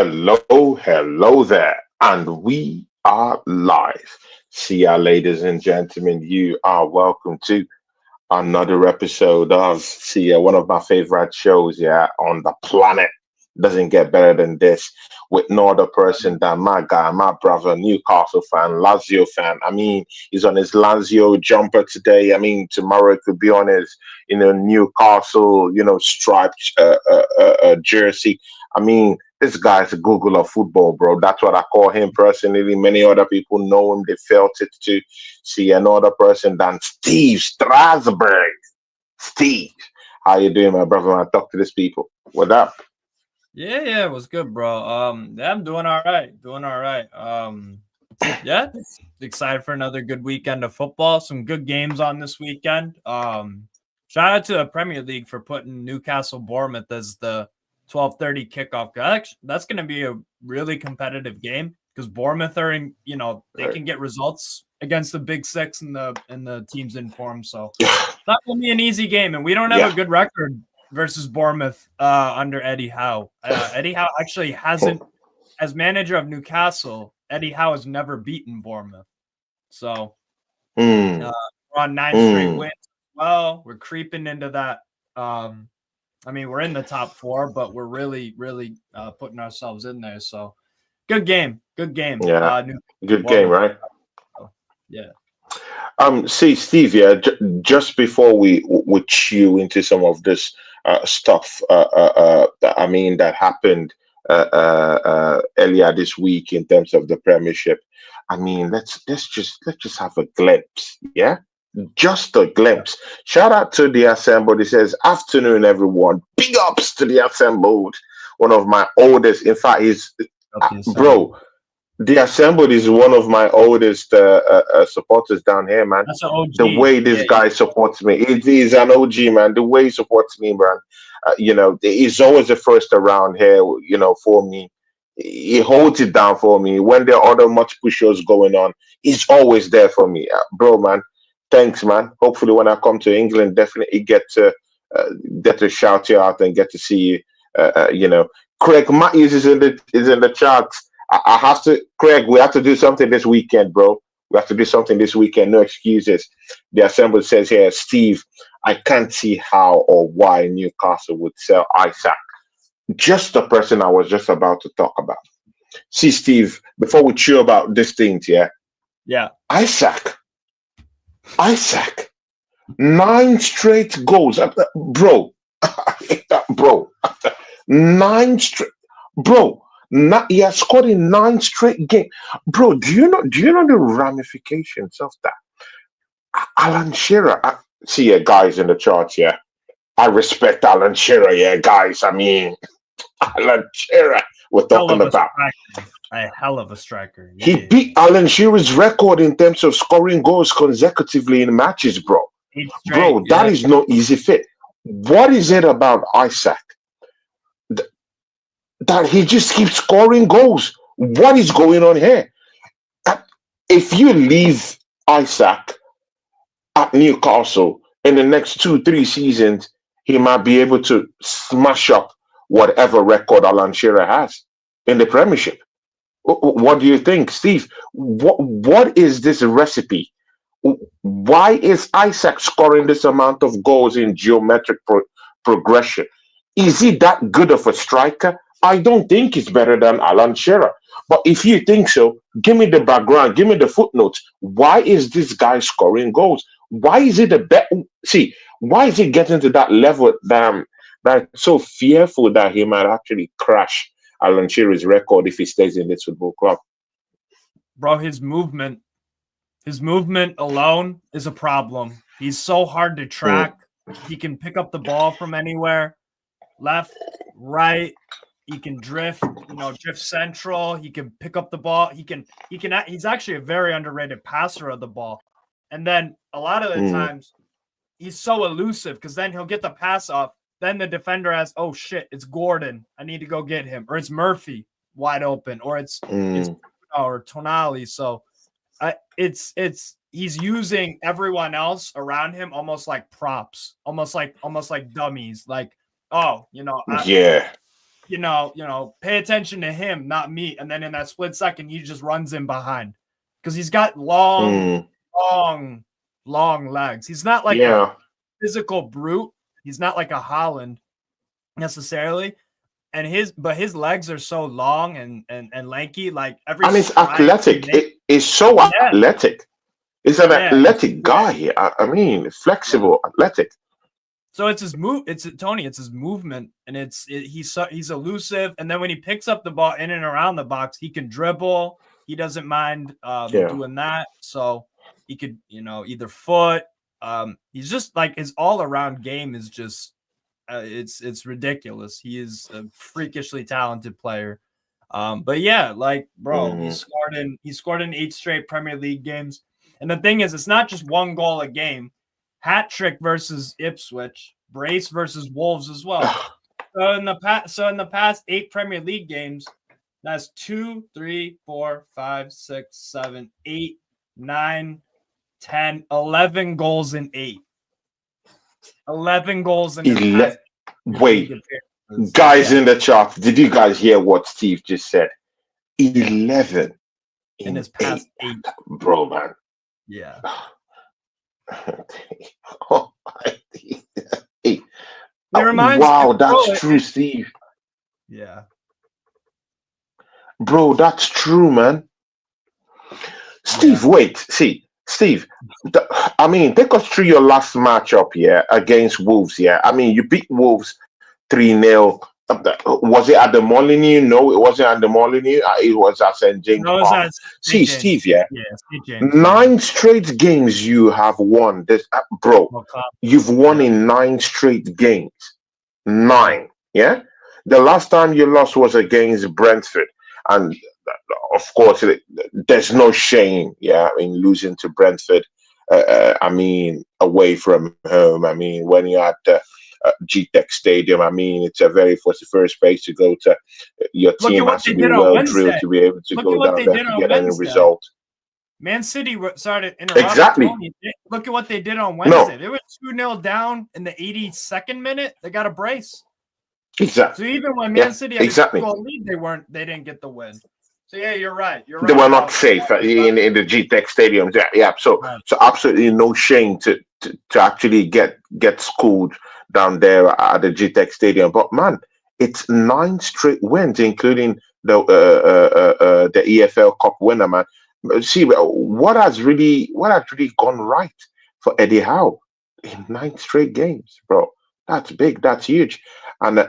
Hello there, and we are live. See ya, ladies and gentlemen. You are welcome to another episode of See ya, one of my favorite shows, yeah, on the planet. Doesn't get better than this with no other person than my guy, my brother, Newcastle fan, Lazio fan. I mean, he's on his Lazio jumper today. I mean, tomorrow it could be on his, Newcastle, striped jersey. I mean, this guy's a Google of football, bro. That's what I call him personally. Many other people know him. They felt it to see another person than Steve Strasberg. Steve, how you doing, my brother? I talk to these people. What up? Yeah, it was good, bro. Yeah, I'm doing all right. Doing all right. Yeah, excited for another good weekend of football. Some good games on this weekend. Shout out to the Premier League for putting Newcastle Bournemouth as the 12:30 kickoff. That's going to be a really competitive game because Bournemouth are in, they can get results against the Big Six and the teams in form. So that will be an easy game, and we don't have Yeah. a good record versus Bournemouth under Eddie Howe. Eddie Howe actually hasn't, as manager of Newcastle, Eddie Howe has never beaten Bournemouth. So we're on 9 straight wins. Well, we're creeping into that. We're in the top 4, but we're really, really putting ourselves in there. So good game. Yeah. Good game, Bournemouth. right? Yeah. See, Steve, yeah, just before we chew into some of this stuff, that happened earlier this week in terms of the Premiership. I mean, let's just have a glimpse, yeah, just a glimpse. Shout out to the assembled. It says, "Afternoon, everyone. Big ups to the assembled." One of my oldest, in fact, he's bro. The Assembled is one of my oldest supporters down here, man. That's an OG. The way this guy supports me, it is an OG, man. The way he supports me, man. He's always the first around here, for me. He holds it down for me. When there are other much pushers going on, he's always there for me. Bro, man. Thanks, man. Hopefully, when I come to England, definitely get to shout you out and get to see you. Craig Matthews is in the chat. I have to, Craig. We have to do something this weekend, bro. We have to do something this weekend. No excuses. The assembly says here, Steve, I can't see how or why Newcastle would sell Isaac. Just the person I was just about to talk about. See, Steve, before we chew about these things, yeah. Yeah. Isaac, 9 straight goals, bro, bro, 9 straight, bro. He has scored in 9 straight games, bro. Do you know the ramifications of that? Alan Shearer, see, yeah, guys in the charts, yeah. I respect Alan Shearer, yeah, guys. I mean, Alan Shearer, we're Hell talking of a about. striker. A hell of a striker. He Yeah. beat Alan Shearer's record in terms of scoring goals consecutively in matches, bro. 8 straight. Bro, that is no easy fit. What is it about Isaac that he just keeps scoring goals? What is going on here? If you leave Isaac at Newcastle in the next 2, 3 seasons, he might be able to smash up whatever record Alan Shearer has in the Premiership. What do you think, Steve? What is this recipe? Why is Isaac scoring this amount of goals in geometric progression? Is he that good of a striker? I don't think he's better than Alan Shearer. But if you think so, give me the background, give me the footnotes. Why is this guy scoring goals? Why is it a bet? See, why is he getting to that level that so fearful that he might actually crash Alan Shearer's record if he stays in this football club? Bro, his movement alone is a problem. He's so hard to track. He can pick up the ball from anywhere, left, right. He can drift central. He can pick up the ball. He's actually a very underrated passer of the ball. And then a lot of the times he's so elusive because then he'll get the pass off. Then the defender has, oh shit, it's Gordon. I need to go get him. Or it's Murphy wide open. Or it's or Tonali. So he's using everyone else around him almost like props, almost like dummies. Like, Yeah. pay attention to him, not me. And then in that split second, he just runs in behind because he's got long legs. He's not like a physical brute. He's not like a Holland necessarily. And his legs are so long and lanky. Like and it's athletic. It's so athletic. It's an athletic guy. I mean, flexible, athletic. So it's his move. It's his movement, and he's elusive. And then when he picks up the ball in and around the box, he can dribble. He doesn't mind doing that. So he could, either foot. He's just like his all around game is just it's ridiculous. He is a freakishly talented player. But yeah, like bro, he scored in 8 straight Premier League games. And the thing is, it's not just one goal a game. Hat trick versus Ipswich, brace versus Wolves as well. So in the past 8 Premier League games, that's 2, 3, 4, 5, 6, 7, 8, 9, 10, 11 goals in 8. 11 goals in 8. Wait, guys in the chat, did you guys hear what Steve just said? 11 in his past 8. Bro, man. Yeah. Wow, that's true, Steve. Yeah. Bro, that's true, man. Steve, wait. See, Steve, I mean, take us through your last matchup, against Wolves, I mean, you beat Wolves 3-0. Was it at the Molineux? No, it wasn't at the Molineux. It was at St. James Park. See, Steve, St. 9 straight games you have won. This, bro, you've won in 9 straight games. 9, yeah? The last time you lost was against Brentford. And, of course, there's no shame, in losing to Brentford. I mean, away from home. I mean, when you're at GTEC Stadium, I mean, it's a very first place to go to. Your team has to be well drilled to be able to go down there to get any result. Man City started interrupting. Exactly. Look at what they did on Wednesday. They were 2-0 down in the 82nd minute. They got a brace. Exactly. So even when Man City had a goal lead, they didn't get the win. So yeah, you're right. They were not safe in the GTEC Stadium. Yeah. So absolutely no shame to actually get schooled down there at the GTEC Stadium. But man, it's 9 straight wins, including the EFL Cup winner, man. See what has really gone right for Eddie Howe in 9 straight games, bro. That's big. That's huge. And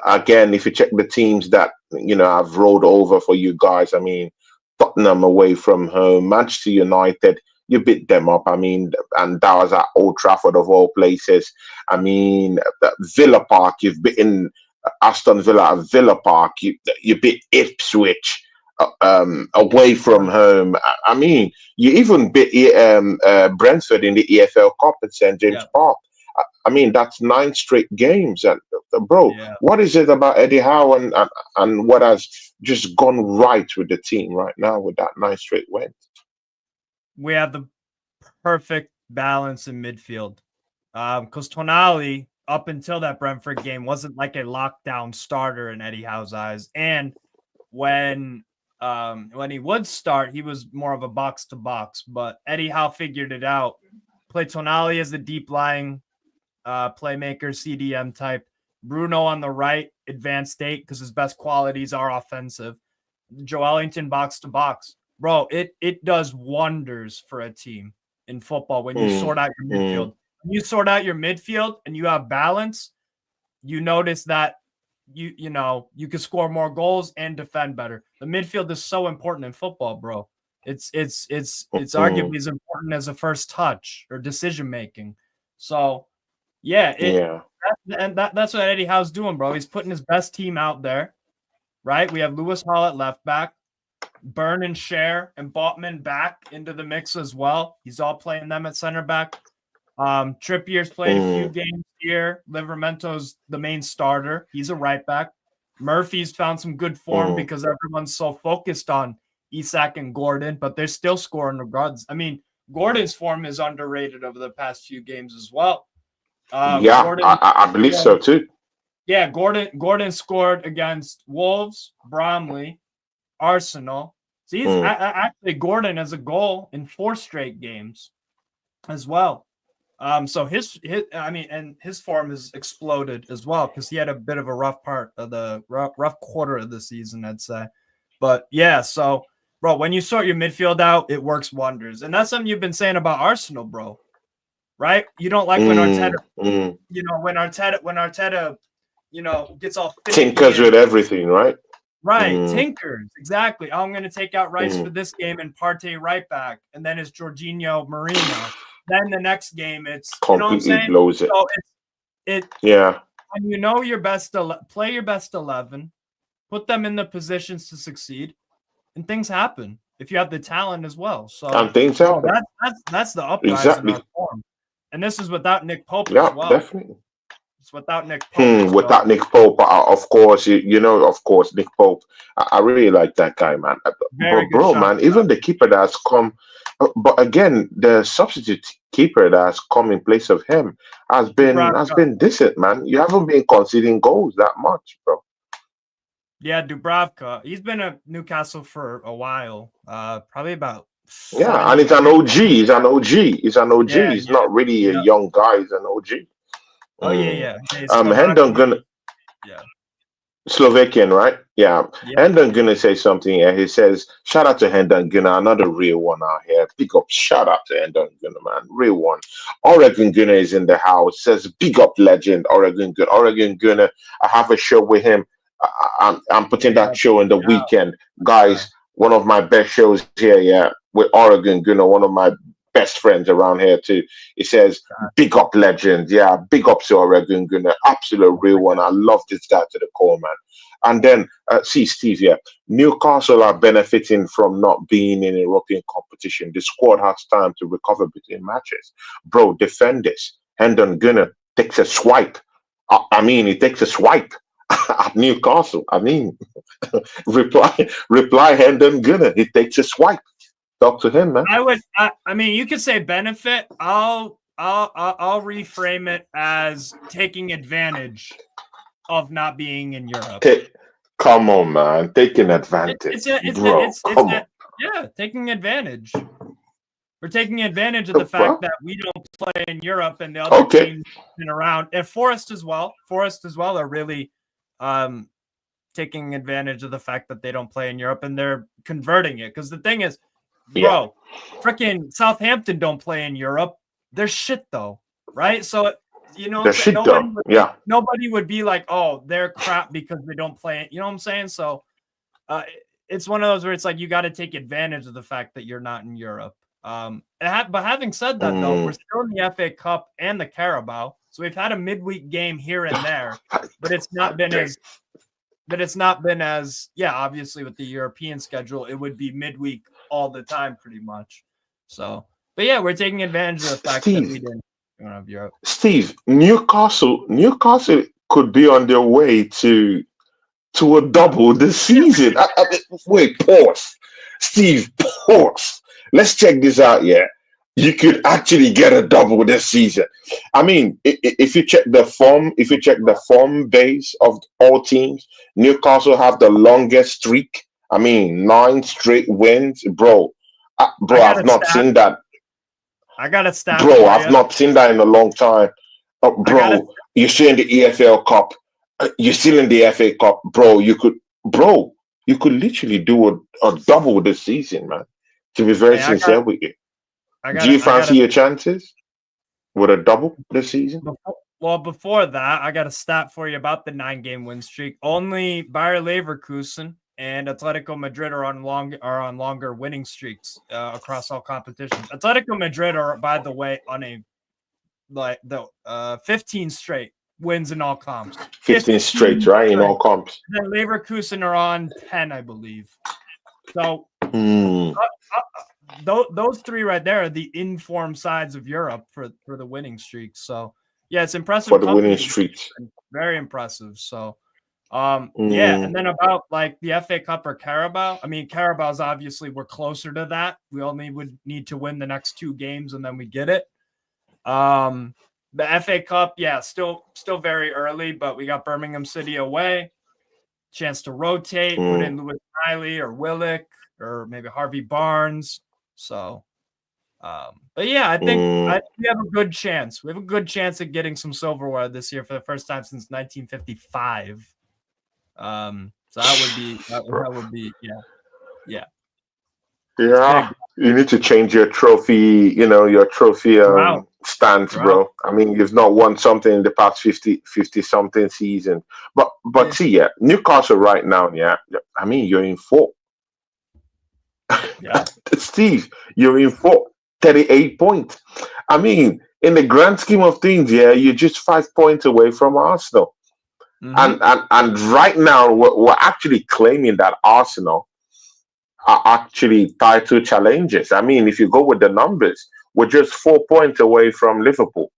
again, if you check the teams that have rolled over for you guys, I mean, Tottenham away from home, Manchester United, you beat them up. I mean, and that was at Old Trafford of all places. I mean, Villa Park, you've beaten Aston Villa at Villa Park. You beat Ipswich away from home. I mean, you even beat Brentford in the EFL Cup at St. James Park. I mean, that's 9 straight games. And bro, what is it about Eddie Howe and what has just gone right with the team right now with that 9 straight wins? We have the perfect balance in midfield. Because Tonali, up until that Brentford game, wasn't like a lockdown starter in Eddie Howe's eyes. And when he would start, he was more of a box to box. But Eddie Howe figured it out. Play Tonali as the deep lying playmaker, CDM type. Bruno on the right, advanced state, because his best qualities are offensive. Joelinton box to box. Bro, it does wonders for a team in football when you sort out your midfield. When you sort out your midfield and you have balance, you notice that you can score more goals and defend better. The midfield is so important in football, bro. It's arguably as important as a first touch or decision making. So that's what Eddie Howe's doing, bro. He's putting his best team out there, right? We have Lewis Hall at left back, Byrne and Cher and Botman back into the mix as well. He's all playing them at center back. Trippier's played a few games here. Livermento's the main starter. He's a right back. Murphy's found some good form because everyone's so focused on Isak and Gordon, but they're still scoring regardless. I mean, Gordon's form is underrated over the past few games as well. I believe so too. Yeah, Gordon scored against Wolves, Bromley, Arsenal. So he's actually Gordon has a goal in 4 straight games as well. So his and his form has exploded as well because he had a bit of a rough part of the rough quarter of the season, I'd say. But yeah, so bro, when you sort your midfield out, it works wonders, and that's something you've been saying about Arsenal, bro. Right? You don't like when Arteta, when Arteta, gets all finicky Tinkers with everything, right? right, tinkers, exactly. Oh, I'm going to take out Rice for this game and Partey right back, and then it's Jorginho Marino. Then the next game, it's Completely blows it. So Yeah. when your best, play your best 11, put them in the positions to succeed, and things happen if you have the talent as well. So and things happen. That's the uprise in our form, and this is without Nick Pope as well. Definitely. It's without Nick Pope. Without Nick Pope, of course, of course, Nick Pope. I really like that guy, man. But bro, man, even the keeper that's come, but again, the substitute keeper that's come in place of him has been decent, man. You haven't been conceding goals that much, bro. Yeah, Dubravka. He's been at Newcastle for a while. Probably about. Yeah, and it's an OG. He's an OG. He's not really a young guy. He's an OG. Oh yeah. Hendon gonna Slovakian, right? Yeah. Hendon gonna say something here. He says, "Shout out to Hendon Gunner, another real one out here. Big up, shout out to Hendon Gunner, man, real one." Oregon Gunner is in the house. Says, "Big up, legend Oregon Gunner." Oregon Gunner. I have a show with him. I'm putting that show in the weekend, guys. One of my best shows here, with Oregon Gunner, one of my best friends around here too. He says, "Big up, legend." Yeah, big up to Oregon Gunner. Absolute real one. I love this guy to the core, man. And then, see, Steve, Newcastle are benefiting from not being in European competition. The squad has time to recover between matches. Bro, defend this. Hendon Gunner takes a swipe. He takes a swipe at Newcastle. reply Hendon Gunner. He takes a swipe. Talk to him, man. You could say benefit. I'll reframe it as taking advantage of not being in Europe. Come on, man. Taking advantage. Taking advantage. We're taking advantage of the fact that we don't play in Europe and the other teams been around. And Forest as well are really taking advantage of the fact that they don't play in Europe, and they're converting it. Because the thing is, bro, freaking Southampton don't play in Europe. They're shit though, right? So nobody would be like, "Oh, they're crap because they don't play." You know what I'm saying? So it's one of those where it's like you got to take advantage of the fact that you're not in Europe. But having said that, though, we're still in the FA Cup and the Carabao, so we've had a midweek game here and there, but it's not been as. Obviously with the European schedule, it would be midweek all the time pretty much. So, but yeah, we're taking advantage of the fact that we don't have Europe. Steve, Newcastle could be on their way to a double this season. Wait, pause. Steve, pause. Let's check this out, You could actually get a double this season. If you check the form base of all teams, Newcastle have the longest streak. 9 straight wins, bro. I've not seen that. I got a stat, bro. I've not seen that in a long time, bro. You're still in the EFL Cup. You're still in the FA Cup, bro. You could literally do a double this season, man. To be very sincere with you. Do you fancy your chances with a double this season? Before that, I got a stat for you about the 9-game win streak. Only Bayer Leverkusen and Atletico Madrid are on longer winning streaks across all competitions. Atletico Madrid are, by the way, on a 15 straight wins in all comps. 15 straight, right? In all comps. And Leverkusen are on 10, I believe. So those 3 right there are the informed sides of Europe for the winning streak. So yeah, it's impressive for the winning streaks. Very impressive. So and then about like the FA Cup or Carabao. Carabao's obviously we're closer to that. We only would need to win the next 2 games and then we get it. The FA Cup, yeah, still very early, but we got Birmingham City away. Chance to rotate, put in Lewis Riley or Willock or maybe Harvey Barnes. So, but yeah, I think we have a good chance. We have a good chance at getting some silverware this year for the first time since 1955. So that would be yeah. Yeah, you need to change your trophy, your trophy Drought. stance, bro. I mean, you've not won something in the past 50 something season. But see, yeah, Newcastle right now, yeah. I mean, you're in fourth. Yeah. Steve, you're in fourth, 38 points. I mean, in the grand scheme of things, yeah, you're just 5 points away from Arsenal. And right now, we're actually claiming that Arsenal are actually title challengers. I mean, if you go with the numbers, we're just 4 points away from Liverpool.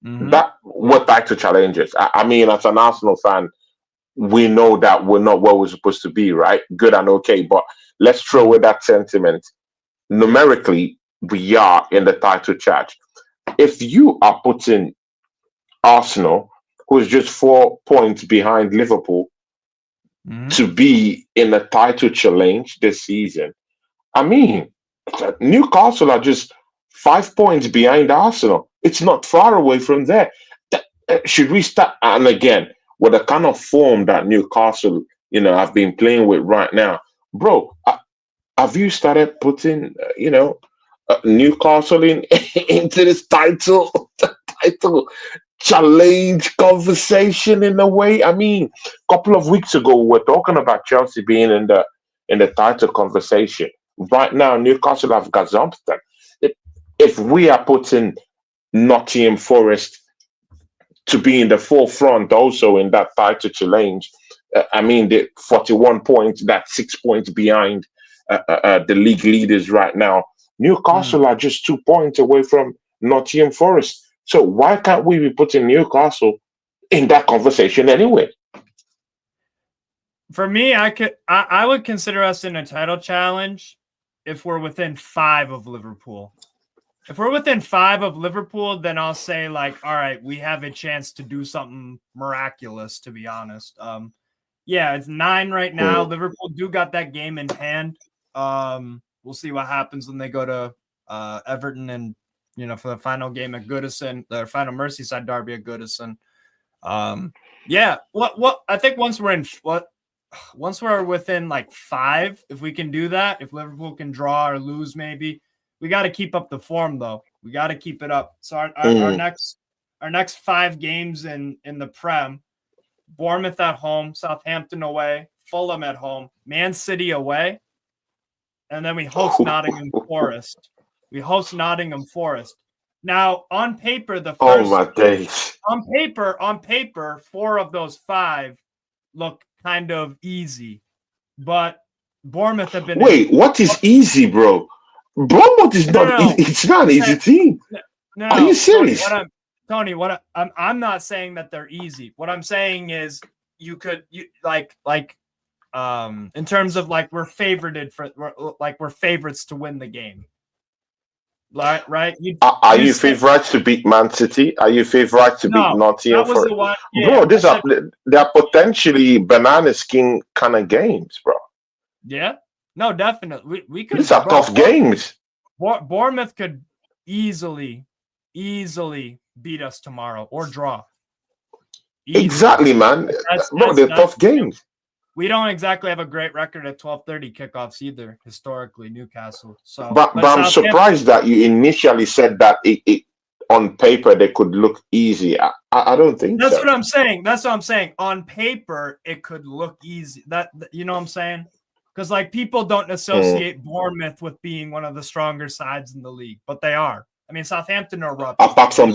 That we're title challengers. I mean, as an Arsenal fan, we know that we're not where we're supposed to be, right? Good and okay, but let's throw away that sentiment. Numerically, we are in the title charge. If you are putting Arsenal, who is just 4 points behind Liverpool, to be in a title challenge this season, I mean, Newcastle are just 5 points behind Arsenal. It's not far away from there. Should we start? And again, with the kind of form that Newcastle, have been playing with right now, bro, have you started putting, Newcastle into this title challenge conversation in a way? I mean, a couple of weeks ago, we were talking about Chelsea being in the title conversation. Right now, Newcastle have gazumped. If we are putting Nottingham Forest to be in the forefront also in that title challenge, I mean, the 41 points, that's 6 points behind the league leaders right now. Newcastle are just 2 points away from Nottingham Forest. So why can't we be putting Newcastle in that conversation anyway? For me, I would consider us in a title challenge if we're within 5 of Liverpool. If we're within 5 of Liverpool, then I'll say, like, all right, we have a chance to do something miraculous, to be honest. Yeah, it's 9 right now. Liverpool do got that game in hand. We'll see what happens when they go to Everton and, for the final game at Goodison, the final Merseyside derby at Goodison. Yeah, what I think once we're within like 5, if we can do that, if Liverpool can draw or lose, maybe we got to keep up the form though. We got to keep it up. So our next 5 games in the Prem: Bournemouth at home, Southampton away, Fulham at home, Man City away, and then we host Nottingham Forest. Now, on paper, the first my days. On paper, 4 of those 5 look kind of easy, but Bournemouth have been. Wait, what is easy, bro? Bournemouth is not. No. It's not an easy team. No, are you serious? Tony, I'm not saying that they're easy. What I'm saying is you in terms of like we're favorites to win the game. Right? Are you favorites to beat Man City? Are you favorites to beat Nottingham Forest? Bro, they are potentially banana skin kind of games, bro. Yeah, no, definitely. We could. These are tough games. Bournemouth could easily beat us tomorrow or draw. Easily. Exactly, man. They're tough games. We don't exactly have a great record at 12:30 kickoffs either, historically, Newcastle. So, but I'm surprised that you initially said that it on paper they could look easy. I don't think that's so. What I'm saying. That's what I'm saying. On paper, it could look easy. That you know what I'm saying? Because like people don't associate Bournemouth with being one of the stronger sides in the league, but they are. I mean, Southampton are rubbish. Apart from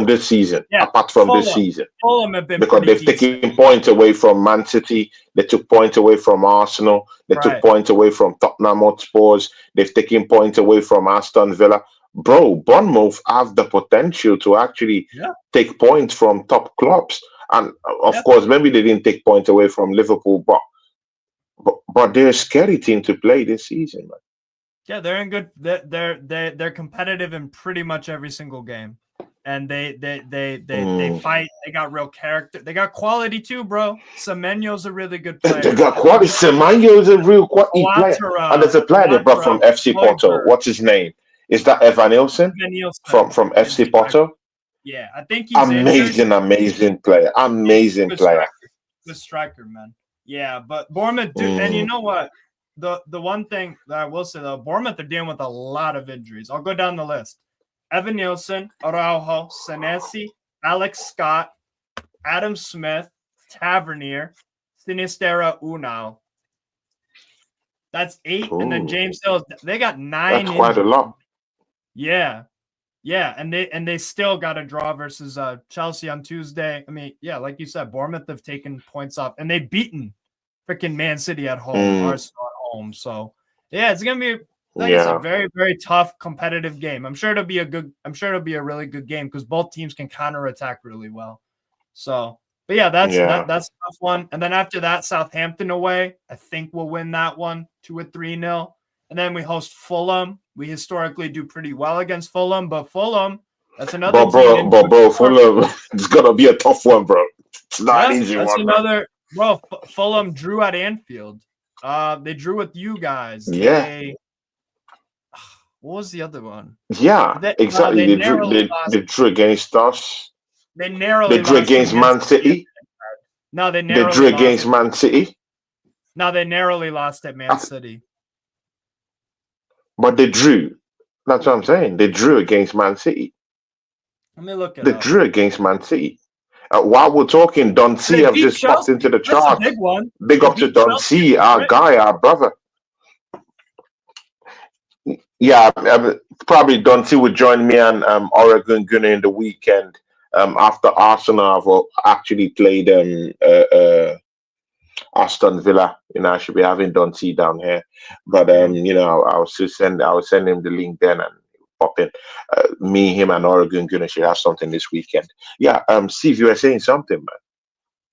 this season. Yeah, Fulham have been because they've taken points away from Man City. They took points away from Arsenal. They took points away from Tottenham Hotspurs. They've taken points away from Aston Villa. Bro, Bournemouth have the potential to actually take points from top clubs. And of course, maybe they didn't take points away from Liverpool, but they're a scary team to play this season, man. Yeah, they're in good. They're competitive in pretty much every single game. and they fight. They got real character. They got quality too, bro. Semenyo's a really good player. They got quality. Semenyo is a real quality player. And there's a player they brought from FC Porto. What's his name? Is that Evan Nielsen from FC Porto? Yeah, I think he's amazing player. Amazing player. Good striker, man. Yeah, but Bournemouth do, and you know what? The one thing that I will say though, Bournemouth are dealing with a lot of injuries. I'll go down the list. Evan Nielsen, Araujo, Senesi, Alex Scott, Adam Smith, Tavernier, Sinistera Unal. That's 8. Ooh. And then James Hill. They got 9. That's quite a lot. Yeah. Yeah. And they still got a draw versus Chelsea on Tuesday. I mean, yeah, like you said, Bournemouth have taken points off and they've beaten freaking Man City at home, Arsenal at home. So yeah, it's gonna be it's a very, very tough competitive game. I'm sure it'll be a really good game because both teams can counterattack really well. So but yeah, that's a tough one. And then after that, Southampton away, I think we'll win that one 2 or 3-0. And then we host Fulham. We historically do pretty well against Fulham, but Fulham, that's another team. Bro, Fulham, it's gonna be a tough one, bro. It's not an easy one. That's another, bro. Fulham drew at Anfield. They drew with you guys. Yeah. What was the other one? Yeah, exactly. They drew against us. They drew against Man City. No, they drew against Man City. No, they narrowly lost at Man City. But they drew. That's what I'm saying. They drew against Man City. Let me look at it. They drew against Man City. While we're talking, Don C have just popped into the chart. Big one. Big up to Don C, our guy, our brother. Yeah, probably Don C would join me and Oregon Gunner in the weekend after Arsenal have actually played Aston Villa. I should be having Don C down here, but I will send him the link then and pop in. Me, him, and Oregon Gunner should have something this weekend. Yeah, Steve, you were saying something, man.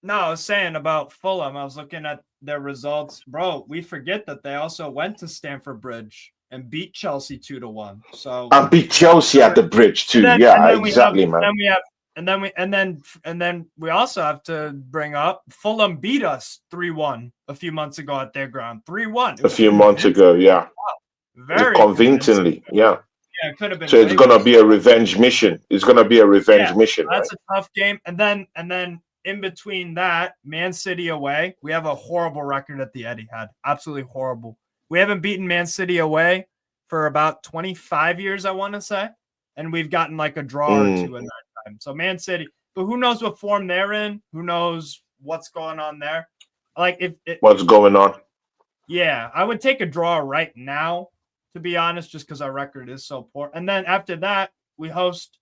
No, I was saying about Fulham. I was looking at their results, bro. We forget that they also went to Stamford Bridge and beat Chelsea 2-1. So and beat Chelsea at the Bridge too. Man. And then we also have to bring up Fulham beat us 3-1 a few months ago at their ground. 3-1. A few months ago, yeah. Wow. Very convincingly, yeah. Yeah, it could have been. So it's gonna be a revenge mission. It's gonna be a revenge mission. That's a tough game. And then in between that, Man City away, we have a horrible record at the Etihad. Absolutely horrible. We haven't beaten Man City away for about 25 years, I want to say. And we've gotten like a draw or two in that time. So Man City, but who knows what form they're in? Who knows what's going on there? What's going on? Yeah, I would take a draw right now, to be honest, just because our record is so poor. And then after that, we host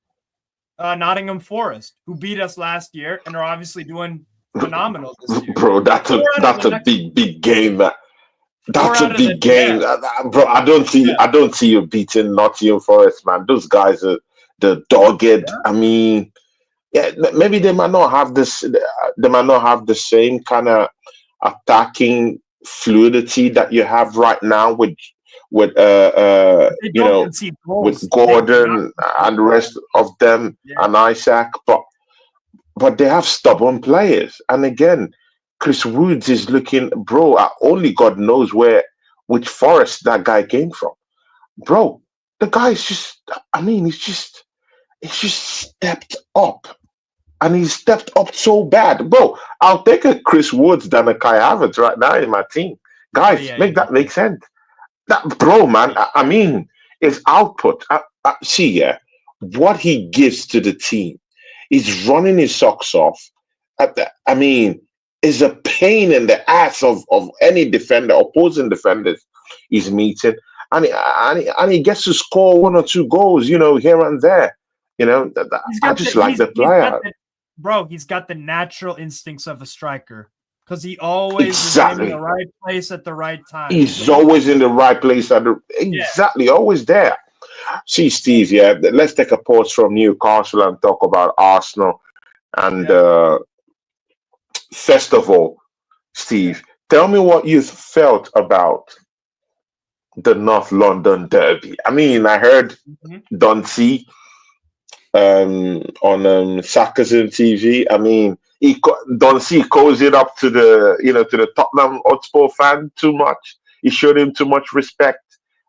Nottingham Forest, who beat us last year and are obviously doing phenomenal this year. Bro, that's a big game. That's a big game, bro. I don't see you beating Nottingham Forest, man. Those guys are the dogged. Yeah. I mean, yeah, maybe they might not have this. They might not have the same kind of attacking fluidity that you have right now with Gordon and the rest of them and Isaac, but they have stubborn players. And again, Chris Woods is looking, bro. Only God knows which forest that guy came from, bro. The guy's just, I mean, he's just stepped up, and he's stepped up so bad, bro. I'll take a Chris Woods than a Kai Havertz right now in my team, guys. That make sense. That, bro, man. I mean, his output. What he gives to the team, he's running his socks off. I mean, is a pain in the ass of any defender, opposing defenders he's meeting, and he gets to score 1 or 2 goals, here and there. I just like the player. He's got the natural instincts of a striker because he always is in the right place at the right time. He's always in the right place always there. See, Steve, let's take a pause from Newcastle and talk about Arsenal. And first of all, Steve, tell me what you felt about the North London derby. I mean, I heard Don C on Sarkazin TV. I mean, don't see cozied up to the to the Tottenham Hotspur fan too much. He showed him too much respect.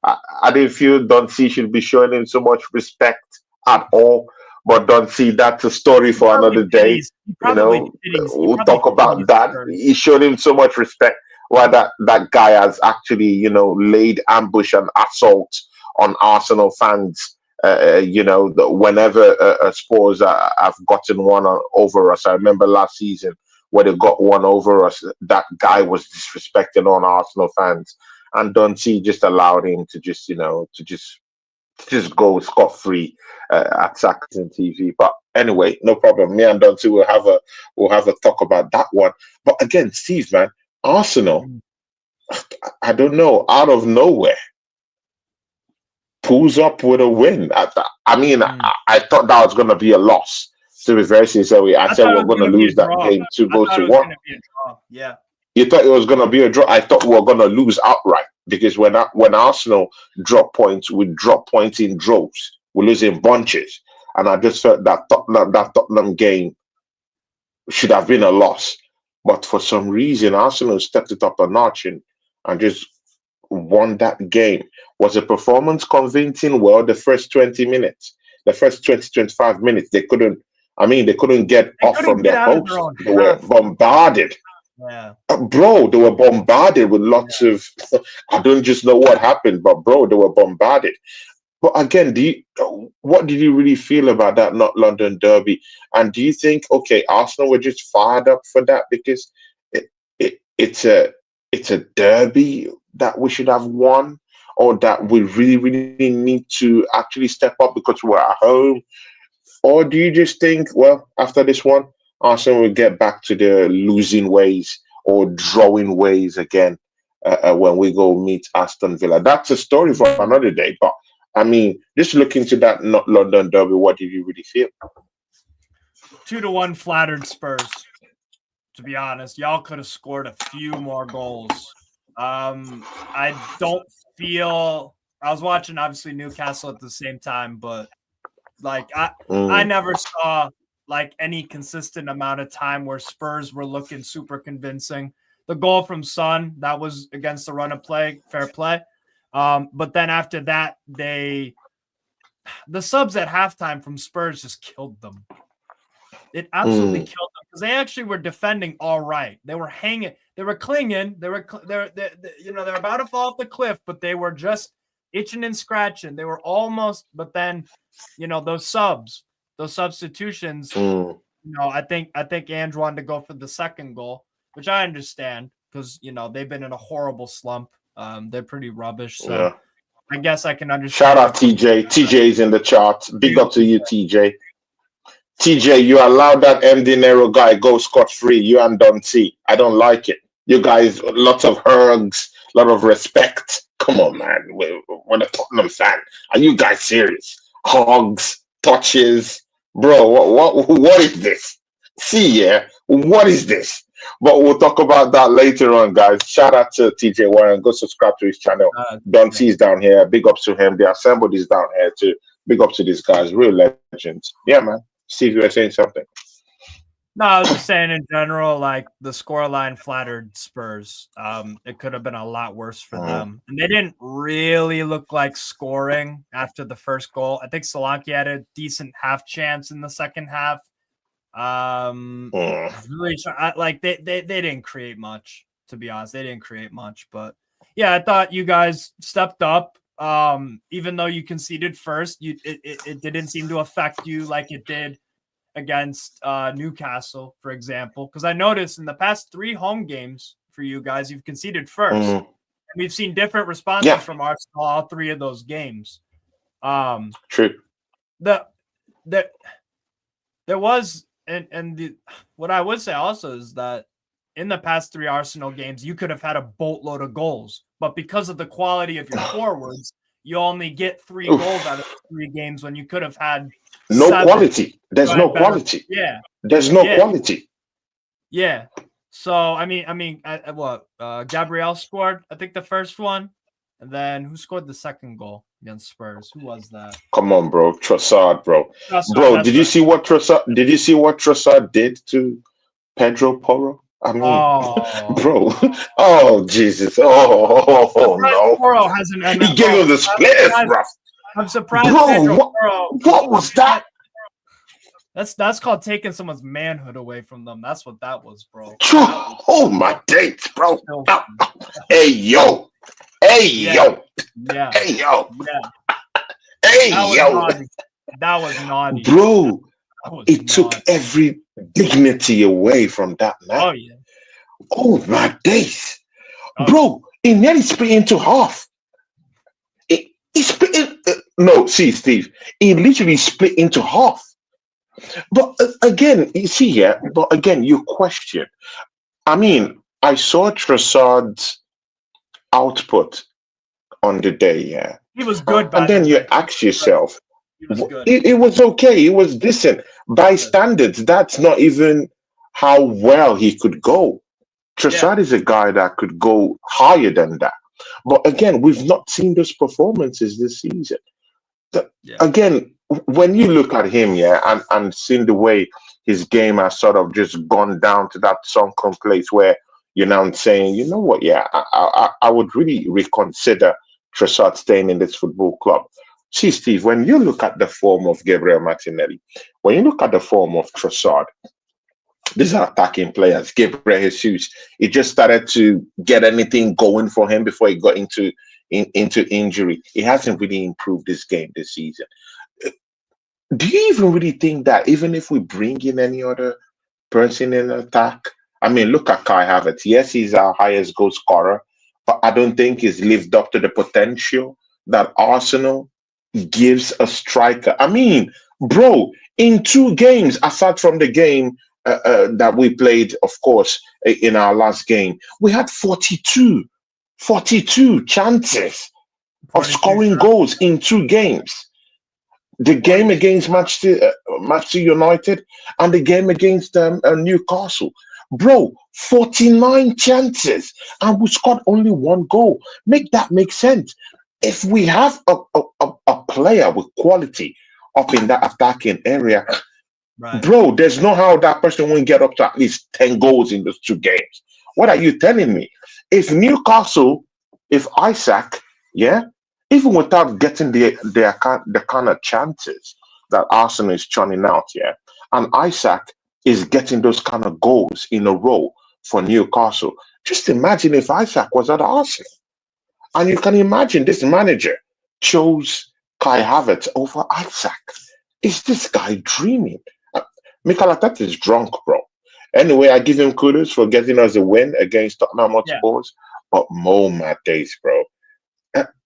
I didn't feel Don C should be showing him so much respect at all. But don't see that's a story for another day. We'll talk about that. He showed him so much respect. Why that guy has actually, laid ambush and assault on Arsenal fans. Whenever Spurs have gotten one over us. I remember last season where they got one over us. That guy was disrespecting on Arsenal fans, and Dunty just allowed him to just go scot free at Saxon TV. But anyway, no problem. Me and Dunty will have a talk about that one. But again, Steve, man, Arsenal, I don't know, out of nowhere, pulls up with a win. I thought that was going to be a loss. To be very sincere, I said we're going to lose that game 2-1. Yeah. You thought it was going to be a draw? I thought we were going to lose outright because when Arsenal drop points, we drop points in droves. We lose in bunches. And I just felt that Tottenham game should have been a loss. But for some reason, Arsenal stepped it up a notch and just won that game. Was the performance convincing? Well, the first 20 minutes, the first 25 minutes, they couldn't get off from their post. They were bombarded. Yeah. Bro, they were bombarded with lots of, I don't just know what happened, but bro, they were bombarded. But again, what did you really feel about that North London derby? And do you think, okay, Arsenal were just fired up for that because it's a derby that we should have won, or that we really, really need to actually step up because we're at home? Or do you just think, well, after this one, Arsenal will get back to their losing ways or drawing ways again when we go meet Aston Villa? That's a story for another day. But I mean, just looking to that North London derby, what did you really feel? 2-1 flattered Spurs. To be honest, y'all could have scored a few more goals. I don't feel. I was watching obviously Newcastle at the same time, but like I never saw like any consistent amount of time where Spurs were looking super convincing. The goal from Son, that was against the run of play, fair play. But then after that, the subs at halftime from Spurs just killed them. It absolutely killed them because they actually were defending all right. They were hanging, they were clinging, they were about to fall off the cliff, but they were just itching and scratching. They were almost, but then, those substitutions. I think Ange wanted to go for the second goal, which I understand because they've been in a horrible slump. They're pretty rubbish. So yeah. I guess I can understand. Shout out TJ. TJ's in the charts. Big up to you, TJ. TJ, you allowed that MD Nero guy go scot-free. You and Don T. I don't like it. You guys, lots of hugs, a lot of respect. Come on, man. We're a Tottenham fan. Are you guys serious? Hugs, touches. Bro, what is this? See, yeah, what is this? But we'll talk about that later on, guys. Shout out to TJ Warren. Go subscribe to his channel. Don T is down here. Big ups to him. The assembled is down here too. Big up to these guys. Real legends. Yeah, man. Steve, you were saying something. No, I was just saying in general, like the scoreline flattered Spurs. It could have been a lot worse for them. And they didn't really look like scoring after the first goal. I think Solanke had a decent half chance in the second half. Really, they didn't create much, to be honest. They didn't create much, but yeah, I thought you guys stepped up. Even though you conceded first, it didn't seem to affect you like it did against Newcastle, for example. Because I noticed in the past 3 home games for you guys, you've conceded first. And we've seen different responses from Arsenal all 3 of those games. True. There was, what I would say also is that in the past 3 Arsenal games, you could have had a boatload of goals. But because of the quality of your forwards, you only get 3 goals out of 3 games when you could have had no 7. Quality. There's no quality. Yeah. There's no quality. Yeah. So, Gabriel scored, I think, the first one. And then who scored the second goal against Spurs? Who was that? Come on, bro. Trossard, bro. Trossard, Bro, that's did you right. see what Trossard did to Pedro Porro? I mean, Oh, bro. Oh Jesus. Oh surprised no. Porro hasn't. He gave Bro, him the splitters, bro. I'm surprised Bro, Pedro Porro. what was that? That's called taking someone's manhood away from them. That's what that was, bro. Oh my dates, bro. So, Hey yo. Hey yeah, yo. yeah, Hey yo. yeah. Hey That was yo. naughty. That was naughty. Bro, That was it took naughty. every dignity away from that man. Oh yeah. Oh my days. Oh, Bro, he nearly split into half. He split in, no, see, Steve, he literally split into half. But again, you see here, but again, you question. I mean, I saw Trossard's output on the day, yeah. he was good. And By then the you way, ask yourself, he was good. it was okay, it was decent. By standards, that's not even how well he could go. Trossard is a guy that could go higher than that. But again, we've not seen those performances this season. Again, when you look at him, yeah, and seeing the way his game has sort of just gone down to that sunken place where you're now saying, you know what, yeah, I would really reconsider Trossard staying in this football club. See, Steve, when you look at the form of Gabriel Martinelli, when you look at the form of Trossard, these are attacking players. Gabriel Jesus, he just started to get anything going for him before he got into injury. He hasn't really improved this game this season. Do you even really think that even if we bring in any other person in attack, I mean, look at Kai Havertz. Yes, he's our highest goal scorer, but I don't think he's lived up to the potential that Arsenal gives a striker. I mean, bro, in 2 games, aside from the game that we played, of course, in our last game, we had 42 chances of 42 scoring shots. goals in 2 games. The game against Manchester United and the game against Newcastle. Bro, 49 chances and we scored only 1 goal. Make that make sense. If we have a player with quality up in that attacking area, Right. bro, there's no how that person won't get up to at least 10 goals in those 2 games. What are you telling me? If Newcastle, if Isaac, yeah, even without getting the kind of chances that Arsenal is churning out, yeah, and Isaac is getting those kind of goals in a row for Newcastle, just imagine if Isaac was at Arsenal. And you can imagine this manager chose Kai Havertz over Isaac. Is this guy dreaming? Mikel Arteta is drunk, bro. Anyway, I give him kudos for getting us a win against Tottenham Hotspurs. But my days, bro.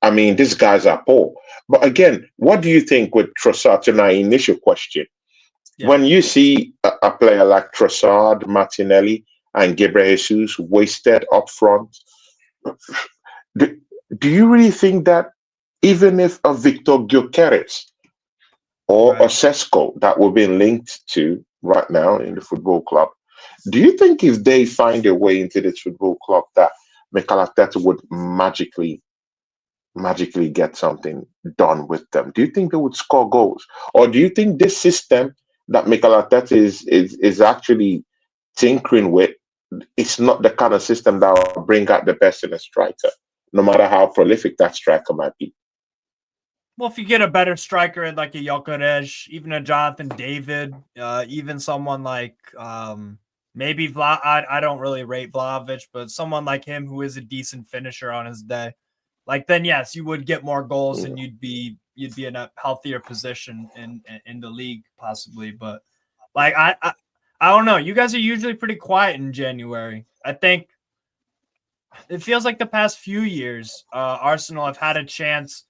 I mean, these guys are poor. But again, what do you think with Trossard? To my initial question, when you see a player like Trossard, Martinelli, and Gabriel Jesus wasted up front, do you really think that even if a Victor Gyökeres or a Sesko that we're being linked to right now in the football club, do you think if they find a way into this football club that Mikel Arteta would magically get something done with them? Do you think they would score goals? Or do you think this system that Mikel Arteta is actually tinkering with, it's not the kind of system that will bring out the best in a striker, no matter how prolific that striker might be? Well, if you get a better striker like a Gyökeres, even a Jonathan David, even someone like maybe I don't really rate Vlahovic, but someone like him who is a decent finisher on his day, like then yes, you would get more goals and you'd be in a healthier position in the league possibly. But like I don't know. You guys are usually pretty quiet in January. I think it feels like the past few years, Arsenal have had a chance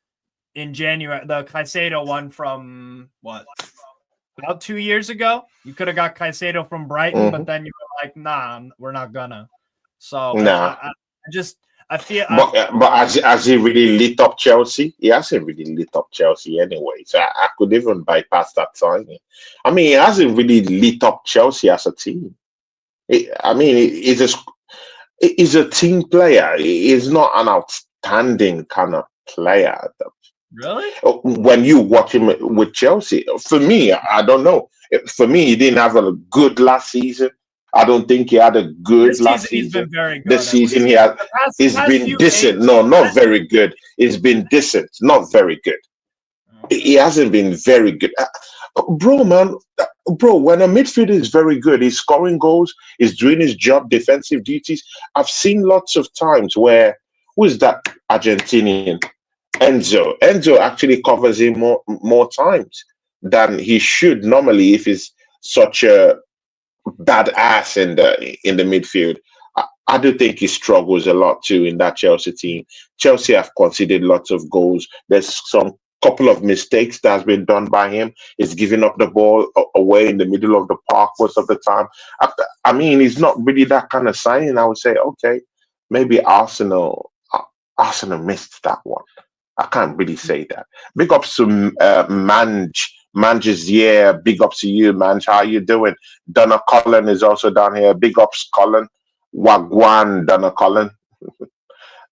in January. The Caicedo one from what? About 2 years ago? You could have got Caicedo from Brighton, but then you were like, nah, we're not gonna. So Nah. I feel but has he really lit up Chelsea? He hasn't really lit up Chelsea anyway. So I could even bypass that signing. I mean, he hasn't really lit up Chelsea as a team. I mean, he's a team player. He's not an outstanding kind of player. Really? When you watch him with Chelsea, for me, I don't know. For me, he didn't have a good last season. I don't think he had a good This last season he's season. been very This good, I would season, say. he has. The past It's been few decent. games, No, not very good. It's been decent, not very good. He okay. hasn't been very good. Bro, man, bro, when a midfielder is very good, he's scoring goals, he's doing his job, defensive duties. I've seen lots of times where, who is that Argentinian? Enzo actually covers him more times than he should normally if he's such a bad ass in the midfield. I do think he struggles a lot too in that Chelsea team. Chelsea have conceded lots of goals. There's some couple of mistakes that has been done by him. He's giving up the ball away in the middle of the park most of the time. I mean, he's not really that kind of signing. I would say, okay, maybe Arsenal missed that one. I can't really say that. Big ups to Manges, yeah. Big ups to you, Manj. How you doing? Donna Cullen is also down here. Big ups, Cullen. Wagwan, Donna Cullen.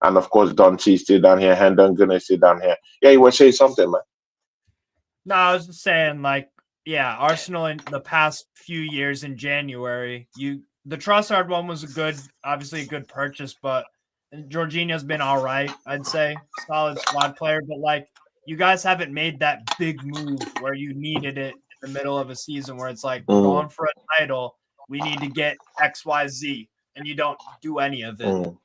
And of course, Don T still down here. Hendon Gunner still down here. Yeah, you were saying something, man. No, I was just saying, like, yeah, Arsenal in the past few years in January, the Trossard one was obviously a good purchase, but Jorginho's been all right, I'd say. Solid squad player, but like you guys haven't made that big move where you needed it in the middle of a season where it's like we're Mm, going for a title, we need to get XYZ, and you don't do any of it. mm.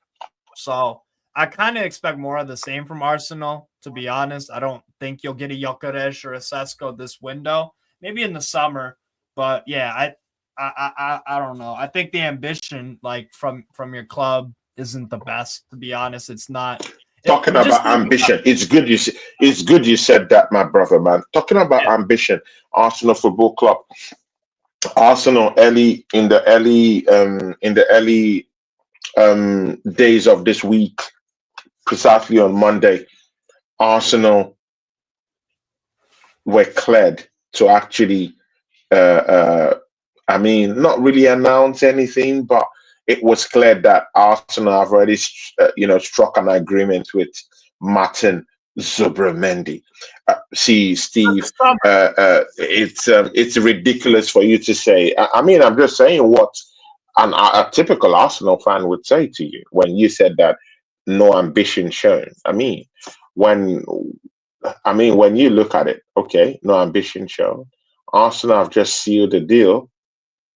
So I kind of expect more of the same from Arsenal, to be honest. I don't think you'll get a Gyökeres or a Sesko this window. Maybe in the summer, but yeah, I don't know. I think the ambition, like from your club, isn't the best. To be honest, it's not. Talking Just about think about ambition, it's good you said that, my brother, man. Talking about it. ambition, Arsenal Football Club. Arsenal in the early days of this week, precisely on Monday, Arsenal were cleared to actually, I mean, not really announce anything, but it was clear that Arsenal have already, struck an agreement with Martin Zubramendi. See, For the Steve, summer. it's ridiculous for you to say. I mean, I'm just saying what a typical Arsenal fan would say to you when you said that no ambition shown. When when you look at it, okay, no ambition shown. Arsenal have just sealed a deal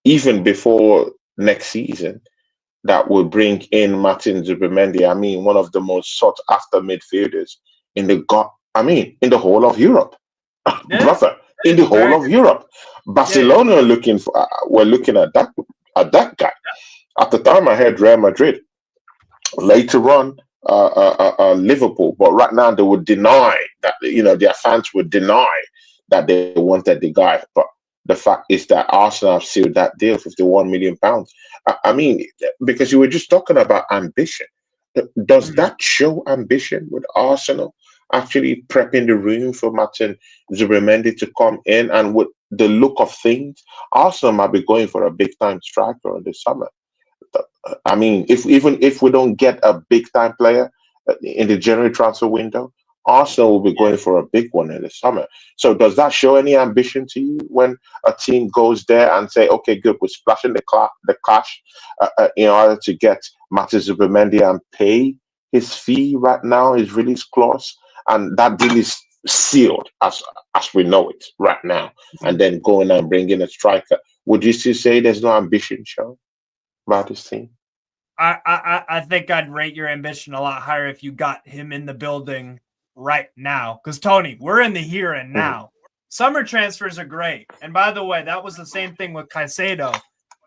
even before next season that will bring in Martin Zubimendi. I mean, one of the most sought after midfielders in the whole of Europe, Yeah, brother, in the whole very of Europe. yeah. Barcelona are looking for were looking at that guy. At the time, I had Real Madrid. Later on, Liverpool, but right now they would deny that. Their fans would deny that they wanted the guy. But the fact is that Arsenal have sealed that deal, £51 million. I mean, because you were just talking about ambition. Does Mhm. that show ambition with Arsenal actually prepping the room for Martin Zubimendi to come in? And with the look of things, Arsenal might be going for a big time striker in the summer. I mean, if we don't get a big time player in the January transfer window, Arsenal will be Yeah. going for a big one in the summer. So does that show any ambition to you when a team goes there and say, okay, good, we're splashing the cash in order to get Martin Zubimendi and pay his fee right now, his release clause, and that deal is sealed as we know it right now, and then going and bringing a striker. Would you still say there's no ambition shown about this team? I think I'd rate your ambition a lot higher if you got him in the building right now. Because Tony, we're in the here and Mm, now. Summer transfers are great. And by the way, that was the same thing with Caicedo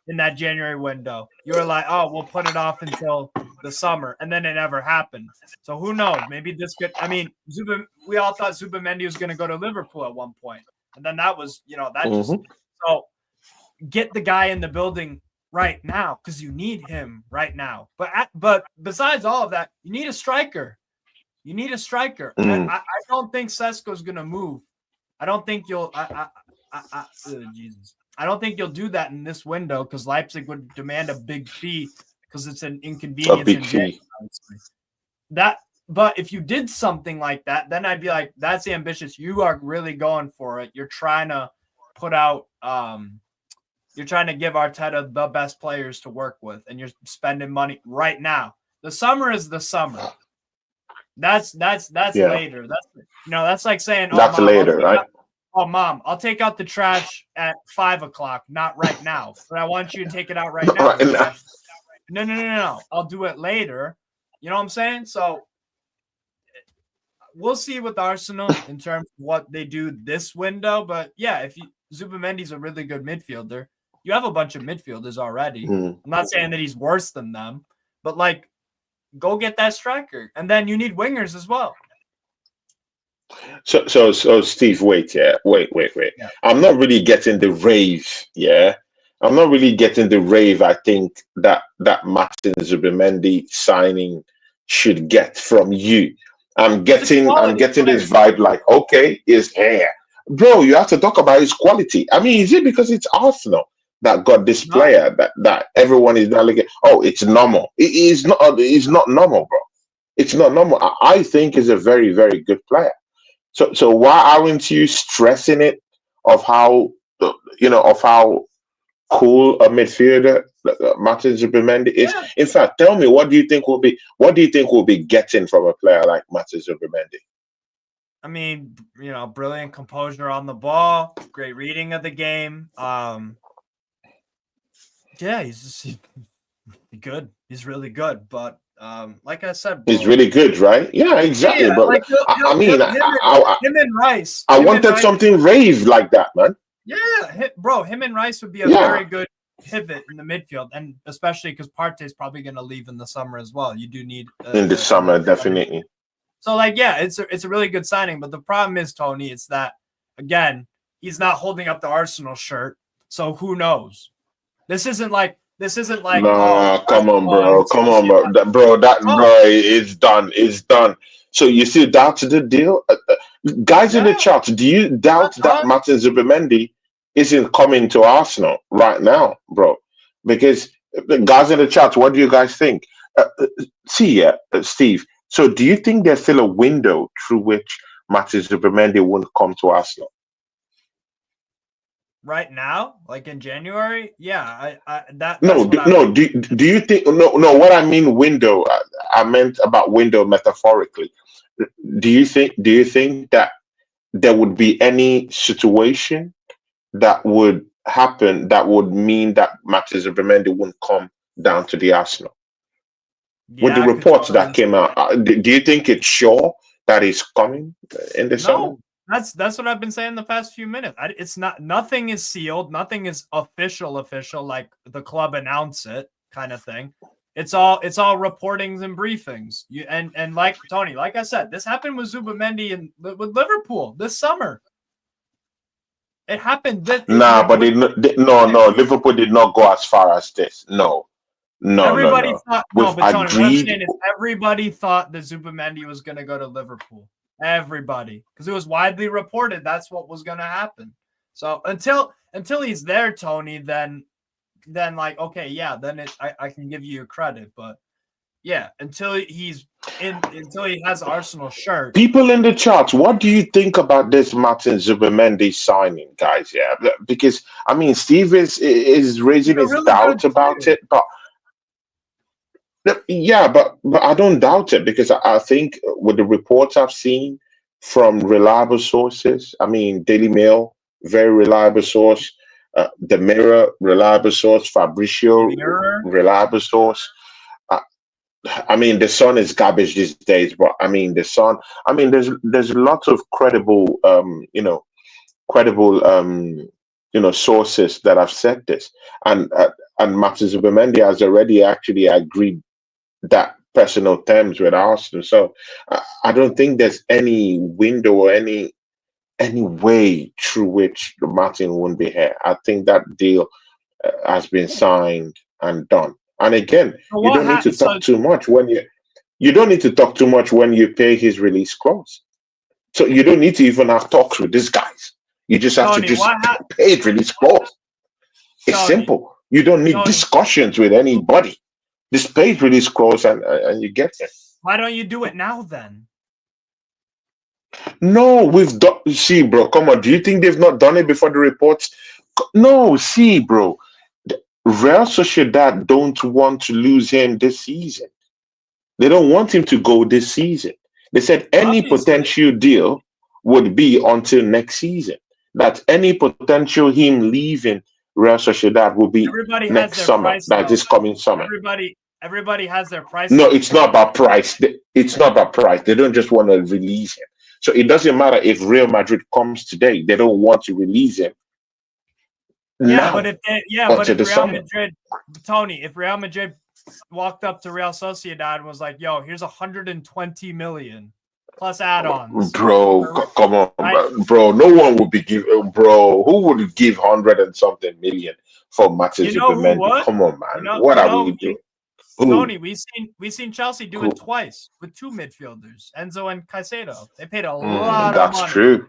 in that January window. You were like, oh, we'll put it off until the summer, and then it never happened. So who knows? Maybe this could. I mean, we all thought Zubamendi was going to go to Liverpool at one point, and then that was, that just mhm, so get the guy in the building right now because you need him right now. But besides all of that, you need a striker. You need a striker. mm. I don't think Sesko's gonna move. I don't think you'll. Jesus. I don't think you'll do that in this window because Leipzig would demand a big fee because it's an A inconvenience big in January. fee. That But if you did something like that, then I'd be like, that's ambitious. You are really going for it. You're trying to put out you're trying to give Arteta the best players to work with, and you're spending money right now. The summer is the summer. That's later. That's like saying, "Oh, That's mom, later, right? Mom, I'll take out the trash at 5:00, not right now. But I want you to take it out right now." Right now. No. I'll do it later. You know what I'm saying? So we'll see with Arsenal in terms of what they do this window. But yeah, Zubamendi's a really good midfielder. You have a bunch of midfielders already. I'm not saying that he's worse than them, but like, go get that striker, and then you need wingers as well. So, Steve, wait. Yeah. I'm not really getting the rave. Yeah. I'm not really getting the rave. I think that Martin Zubimendi signing should get from you. I'm getting this vibe like, okay, is here, bro. You have to talk about his quality. I mean, is it because it's Arsenal that got this player that everyone is now looking? Oh, it's normal. It is not. It's not normal, bro. It's not normal. I think he's a very, very good player. So why aren't you stressing it of how of how cool a midfielder Martin Zubimendi is? Yeah. In fact, tell me, what do you think we'll be getting from a player like Martin Zubimendi? I mean, brilliant composure on the ball, great reading of the game. Yeah, he's good. He's really good, but like I said, bro, he's really good, right? Yeah, exactly. Yeah, but like him and Rice. I wanted something rave like that, man. Yeah, bro, him and Rice would be a very good pivot in the midfield, and especially because Partey's probably going to leave in the summer as well. You do need in the summer, definitely. So, like, yeah, it's a really good signing, but the problem is, Tony, it's that again, he's not holding up the Arsenal shirt, so who knows? This isn't like. Nah, come on, bro. It's done. It's done. So you see, that's the deal. Guys in the chat, do you doubt that Martin Zubimendi isn't coming to Arsenal right now, bro? Because guys in the chat, what do you guys think? Steve. So do you think there's still a window through which Martin Zubimendi won't come to Arsenal? Right now, like in January, yeah, Do you think no? What I mean window, I meant about window metaphorically. Do you think that there would be any situation that would happen that would mean that Magz PremierLeague wouldn't come down to the Arsenal? With the reports that came out, do you think it's sure that he's coming in the summer? That's what I've been saying the past few minutes. Nothing is sealed, nothing is official, like the club announce it kind of thing. It's all reportings and briefings. And like Tony, like I said, this happened with Zubamendi and with Liverpool this summer. It happened. Liverpool did not go as far as this. No. Everybody thought. No, but Tony, what I'm saying is everybody thought that Zubamendi was going to go to Liverpool. Everybody, because it was widely reported that's what was going to happen. So until he's there, Tony, then like, okay, yeah, then I can give you credit, but yeah, until he has Arsenal shirt. People in the chat, what do you think about this Martin Zubimendi signing, guys? Yeah, because I mean, Steve is raising his doubts about it, but. Yeah, but I don't doubt it because I think with the reports I've seen from reliable sources, I mean, Daily Mail, very reliable source, The Mirror, reliable source, Fabrizio, reliable source. I mean, the Sun is garbage these days, but I mean, the Sun. I mean, there's lots of credible, sources that have said this, and Magz PremierLeague has already actually agreed that personal terms with Arsenal. So I don't think there's any window or any way through which Martin won't be here. I think that deal has been signed and done. And again, you don't need to talk too much when you pay his release clause. So you don't need to even have talks with these guys. You just have to pay his release clause. It's simple. You don't need discussions with anybody. This paid release clause and you get it. Why don't you do it now then? No, we've done. See, bro, come on. Do you think they've not done it before the reports? No, see, bro. Real Sociedad don't want to lose him this season. They don't want him to go this season. They said any Obviously. potential deal would be until next season. That any potential him leaving Real Sociedad will be Everybody has next their summer, price that though. is coming summer. Everybody has their price. No, it's not about price. It's not about price. They don't just want to release him. So it doesn't matter if Real Madrid comes today. They don't want to release him Yeah, now but until if the Real summer. Madrid, Tony, if Real Madrid walked up to Real Sociedad and was like, "Yo, here's 120 million plus add-ons," Bro, come on, right? bro. No one would be giving, bro. Who would give 100 and something million for Martin You know who Zubimendi? would? Come on, man. What You are know, we doing? Who? Tony, we seen Chelsea do Who? it twice with two midfielders, Enzo and Caicedo. They paid a lot of That's money. true.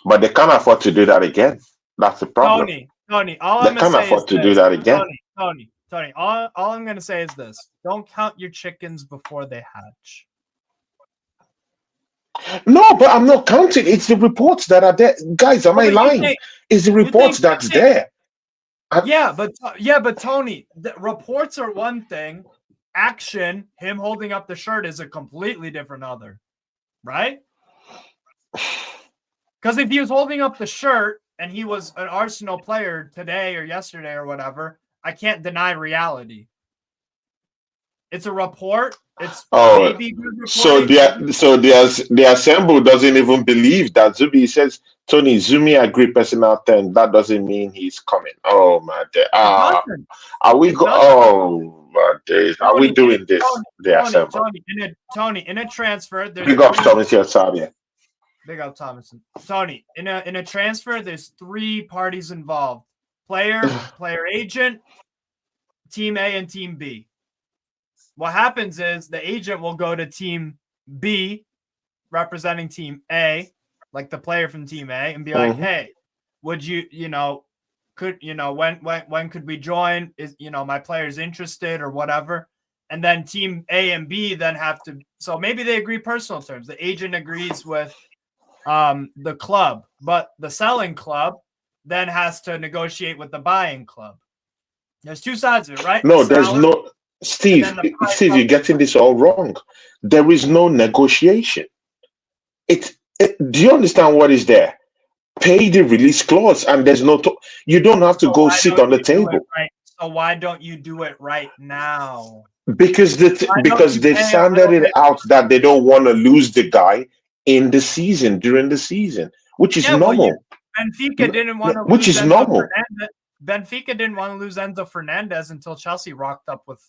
But they can't afford to do that again. That's the problem. Tony, all They I'm gonna can't say is afford to do this. that again. Tony, all I'm gonna say is this. Don't count your chickens before they hatch. No, but I'm not counting. It's the reports that are there. Guys, am I lying? It's the reports that's there. Yeah, but Tony, the reports are one thing. Action, him holding up the shirt, is a completely different other, right? Because if he was holding up the shirt and he was an Arsenal player today or yesterday or whatever, I can't deny reality. It's a report. It's maybe good so the assemble doesn't even believe that Zubi says Tony Zumi agreed personal term. That doesn't mean he's coming. Oh my day. Are we go? Oh my days. Are we doing this? The assemble. Tony, in a transfer, there's Big up Thomas Sabia. Big up Thomason. Tony, in a transfer, there's three parties involved: player agent, team A, and team B. What happens is the agent will go to team B, representing team A, like the player from team A, and be like, "Hey, would you, when could we join? Is my player's interested or whatever?" And then team A and B then have to. So maybe they agree personal terms. The agent agrees with the club, but the selling club then has to negotiate with the buying club. There's two sides of it, right? No, there's no. Steve, you're getting this all wrong. There is no negotiation. Do you understand what is there? Pay the release clause, and there's no. You don't have to go sit on the table. So why don't you do it right now? Because they've sounded it out that they don't want to lose the guy in the season during the season, which is normal. Benfica didn't want to. Which is normal. Benfica didn't want to lose Enzo Fernandez until Chelsea rocked up with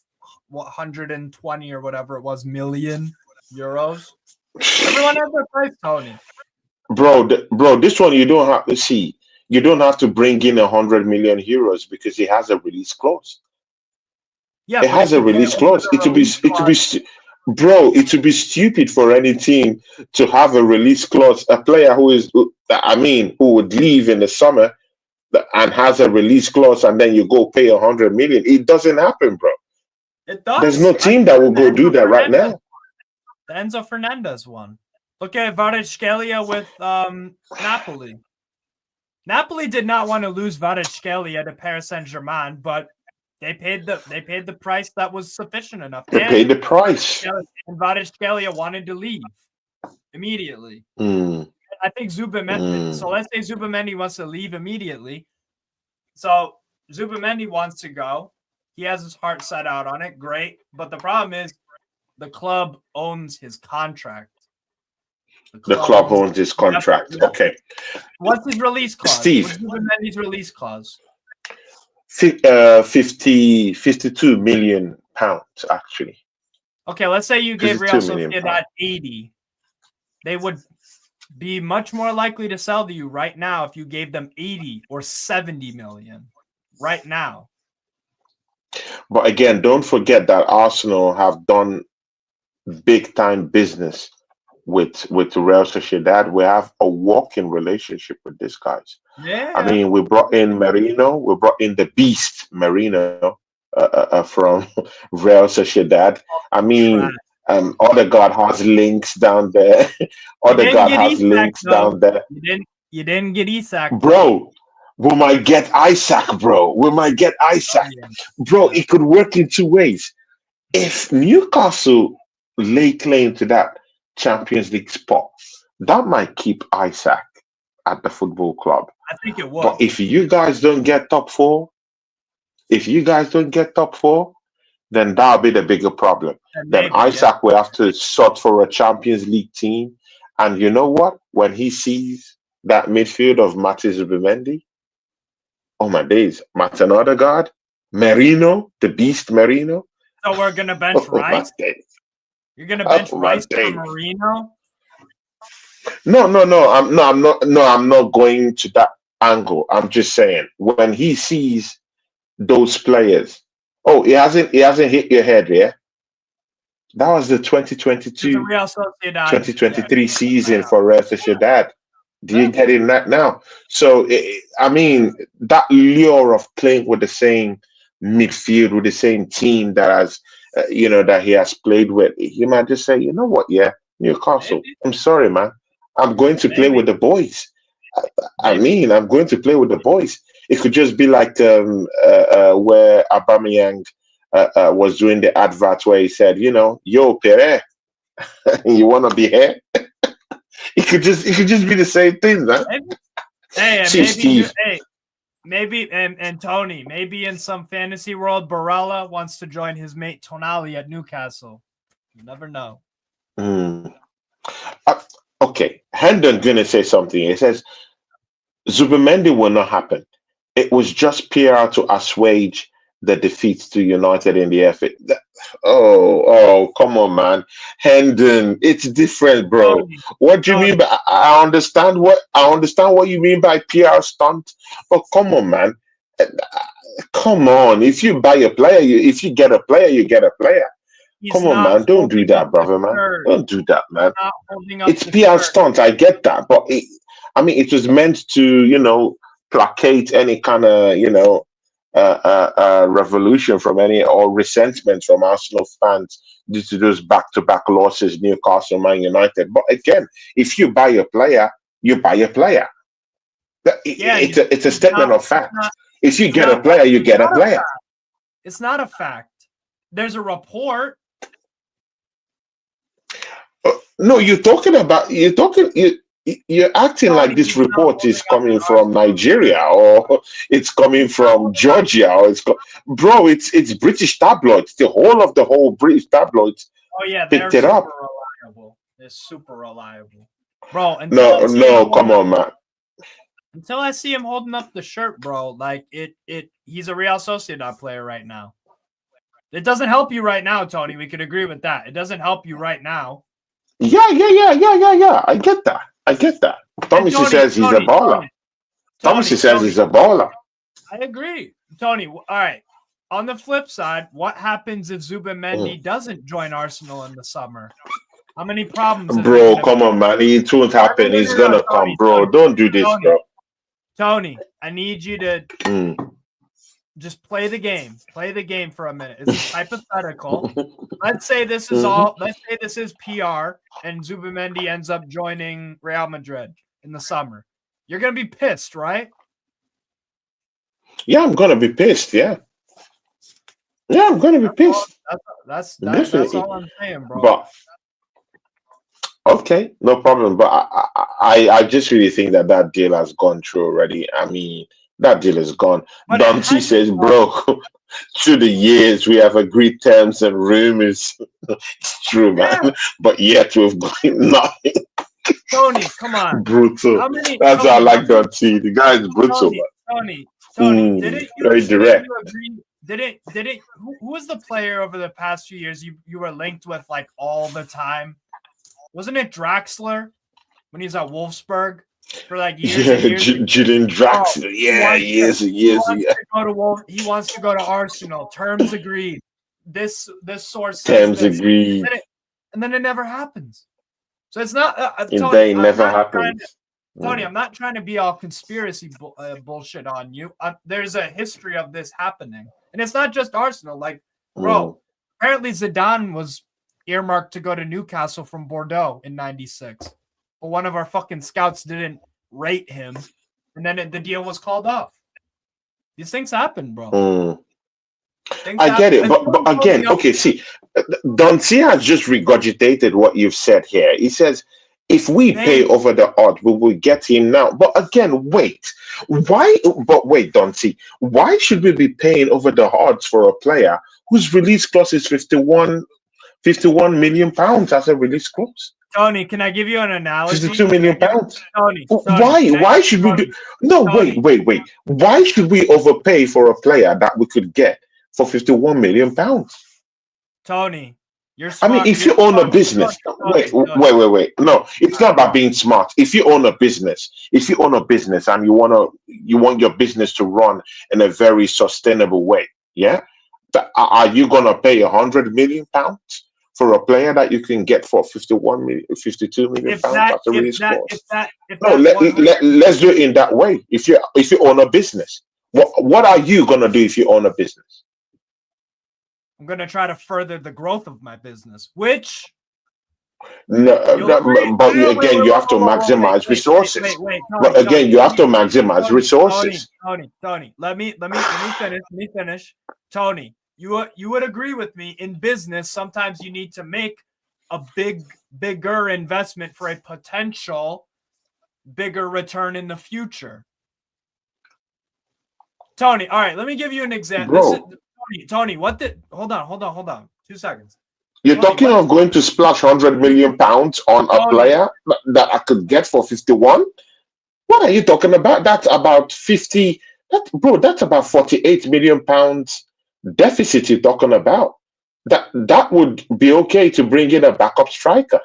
120 or whatever it was million euros. Everyone has their price, Tony. Bro, this one you don't have to see. You don't have to bring in 100 million euros because it has a release clause. Yeah, it has a release clause. It would be stupid for any team to have a release clause. A player who would leave in the summer and has a release clause, and then you go pay 100 million. It doesn't happen, bro. It does. There's no team that will go do that right now. The Enzo Fernandez one. Look at Kvaratskhelia with Napoli. Napoli did not want to lose Kvaratskhelia to Paris Saint-Germain, but they paid the price that was sufficient enough. They paid the price. And Kvaratskhelia wanted to leave immediately. I think Zubimendi. So let's say Zubimendi wants to leave immediately. So Zubimendi wants to go. He has his heart set out on it. Great. But the problem is the club owns his contract. The club owns his contract. Okay. What's his release clause? Steve. What's Zubimendi's release clause? 52 million pounds, actually. Okay, let's say you gave Real Sociedad 80. They would be much more likely to sell to you right now if you gave them 80 or 70 million right now. But again, don't forget that Arsenal have done big time business with Real Sociedad. We have a working relationship with these guys. Yeah. I mean, we brought in Merino, we brought in the beast Merino from Real Sociedad. I Trash. mean, Odegaard has links down there. You didn't Odegaard get has Isak links though. down there. You didn't get Isak though. Bro, we might get Isaac, bro. We might get Oh Isaac. yeah. Bro, Yeah. it could work in two ways. If Newcastle lay claim to that Champions League spot, that might keep Isaac at the football club. I think it But would. if you guys don't get top four, if you guys don't get top four, then that'll be the bigger problem. And Then maybe, yeah. Isaac will have to sort for a Champions League team. And you know what? When he sees that midfield of Matej Zubimendi, oh my days, Martin Odegaard, Merino, the beast Merino. So we're gonna bench Oh my Rice. days. You're gonna bench Oh my Rice for days. Marino. No. I'm not going to that angle. I'm just saying when he sees those players. Oh, he hasn't hit your head, yeah? That was the It's a 2022 Real Sociedad. 2023 Yeah. season for Real Sociedad. Do you Yeah. get in that now? So I mean, that lure of playing with the same midfield with the same team that has, that he has played with, he might just say, you know what, yeah, Newcastle. Maybe. I'm sorry, man. I'm going to play Maybe. with the boys. I Maybe. mean, I'm going to play with the boys. It could just be like where Aubameyang was doing the advert where he said, yo, Pere, you want to be here? It could just be the same thing, man. Maybe. Hey, and See, maybe Steve. maybe and Tony, maybe in some fantasy world, Barella wants to join his mate Tonali at Newcastle. You never know. Hmm. Uh, okay, Hendon gonna say something. He says Zubimendi will not happen. It was just PR to assuage the defeat to United in the FA. Oh, come on, man. Hendon, it's different, bro. Tony, What do you Tony, mean by I understand what you mean by PR stunt, but come on, man. Come on. If you buy a player, if you get a player, you get a player. he's Come on, not man. Don't do holding up that, the brother, man. shirt. Don't do that, man. Not holding up It's the PR shirt. stunt. I get that, but I mean, it was meant to, placate any kind of, revolution from any or resentment from Arsenal fans due to those back-to-back losses, Newcastle, Man United. But again, if you buy a player, you buy a player. Yeah, It's a statement of fact. not, If you it's get a not, player, you get a not a player. fact. It's not a fact. There's a report. No, you're acting Tony, like this he's not report is holding up coming the from Arsenal. Nigeria or it's coming He's not from holding up. Georgia or bro, it's British tabloids. The whole British tabloids Oh yeah, they're picked it super up. reliable. They're super reliable, bro. Until I see him No, come on, man. until I see him holding up the shirt, bro. Like he's a Real Sociedad player right now. It doesn't help you right now, Tony. We could agree with that. It doesn't help you right now. Yeah. I get that. Tommy says he's a baller. Tommy says he's a baller. I agree, Tony. All right. On the flip side, what happens if Zubimendi doesn't join Arsenal in the summer? How many problems? Bro, come on, man. It won't happen. No, He's gonna come, bro. Don't do this, bro. Tony, I need you to just play the game. Play the game for a minute. It's hypothetical. Let's say this is let's say this is PR and Zubimendi ends up joining Real Madrid in the summer. You're gonna be pissed, right? Yeah, I'm gonna be pissed. Yeah, I'm gonna be pissed. That's Definitely. all I'm saying, bro. But okay, no problem. But I just really think that deal has gone through already. I mean, that deal is gone. But Dante says, bro, through the years we have agreed terms and rumors. It's true, man. But yet we've got nothing. Tony, come on. Brutal. That's how I like Dante. The guy is brutal, Tony, man. didn't you Very direct. Didn't who was the player over the past few years you were linked with like all the time? Wasn't it Draxler when he was at Wolfsburg for like years and years? Julian Draxler. Yeah, years and years. He wants to go to Arsenal. Terms agreed. This source says Terms this. agreed. And then it never happens. So it's not. Tony, never happens. Tony, I'm not trying to be all conspiracy bullshit on you. There's a history of this happening. And it's not just Arsenal. Like, Mm. bro, apparently Zidane was earmarked to go to Newcastle from Bordeaux in 96. But one of our fucking scouts didn't rate him. And then the deal was called off. These things happen, bro. Mm. Things I get happen. it, but again, okay, see, Donsi has just regurgitated what you've said here. He says, if we pay over the odds, we will get him now. But again, wait, why? But wait, Donsi, why should we be paying over the odds for a player whose release clause is 51 million pounds as a release clause? Tony, can I give you an analogy? 52 million pounds. Tony, Why should we do? No, wait. Why should we overpay for a player that we could get for 51 million pounds? Tony, you're smart. I mean, if you own a business, wait. No, it's not about being smart. If you own a business, and you want your business to run in a very sustainable way, yeah, are you gonna pay 100 million pounds for a player that you can get for 52 million pounds after release clause? No, let's do it in that way. If you own a business, what are you gonna do if you own a business? I'm gonna try to further the growth of my business, which but again, you have to maximize resources. But again, you have to maximize resources. Tony, let me finish. Tony, you would agree with me, in business sometimes you need to make a bigger investment for a potential bigger return in the future. Tony, all right, let me give you an example. Tony, hold on 2 seconds. You're talking of going to splash 100 million pounds on a player that I could get for 51? What are you talking about? That's about 50. That's about 48 million pounds deficit you're talking about. That would be okay to bring in a backup striker.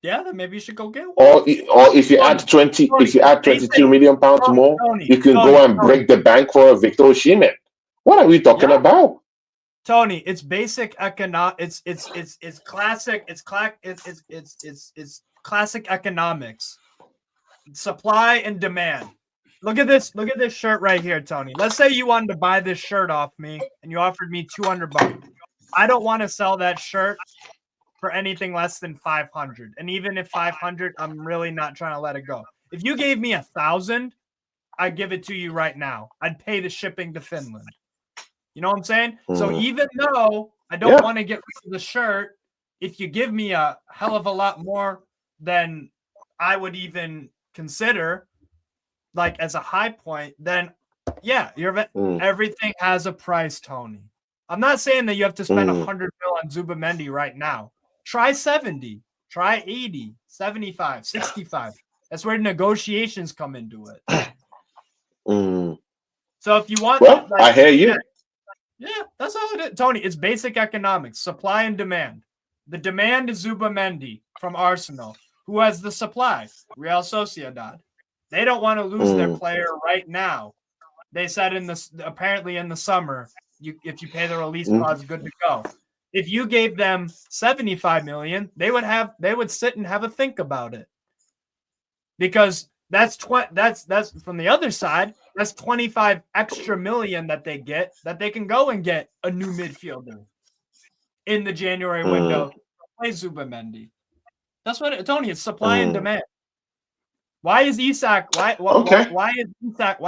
Yeah, then maybe you should go get one. Or if you add 22 million pounds more, you can go and break the bank for a Victor Osimhen. What are we talking about? Tony, it's basic it's classic classic economics. Supply and demand. Look at this shirt right here, Tony. Let's say you wanted to buy this shirt off me and you offered me $200. I don't want to sell that shirt for anything less than 500. And even if 500, I'm really not trying to let it go. If you gave me 1,000, I'd give it to you right now. I'd pay the shipping to Finland. You know what I'm saying? So even though I don't want to get rid of the shirt, if you give me a hell of a lot more than I would even consider, like as a high point, then yeah, everything has a price, Tony. I'm not saying that you have to spend 100 mil on Zubamendi right now. Try 70, try 80, 75, 65. That's where negotiations come into it. So if you want, I hear you. Yeah, that's all it is, Tony. It's basic economics, supply and demand. The demand is Zubamendi from Arsenal. Who has the supply? Real Sociedad. They don't want to lose their player right now. They said apparently in the summer, if you pay the release clause, good to go. If you gave them 75 million, they would sit and have a think about it. Because that's from the other side, that's 25 extra million that they get, that they can go and get a new midfielder in the January window. Play Zubamendi. That's what Tony, it's supply and demand. Why is Isak? Why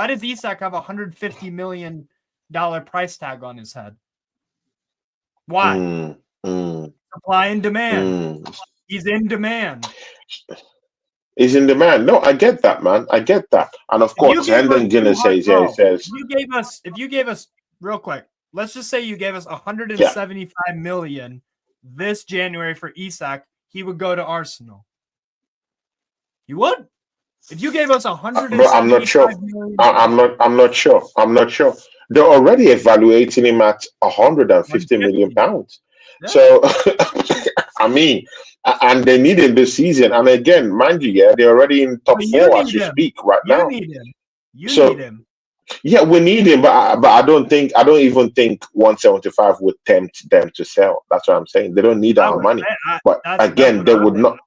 does Isak have $150 million price tag on his head? Why? Supply and demand. He's in demand. He's in demand. No, I get that, man. I get that. And of course, Hendon Guinness says, if you gave us real quick, let's just say you gave us 175 million this January for Isak, he would go to Arsenal. You would? If you gave us 175 million. I'm not sure. They're already evaluating him at 150 million pounds. Yeah. So I mean, and they need him this season. And again, mind you, they're already in top 4 as we speak right now. You need him. Yeah, we need him, but I don't even think 175 would tempt them to sell. That's what I'm saying. They don't need our money. But again, they would not.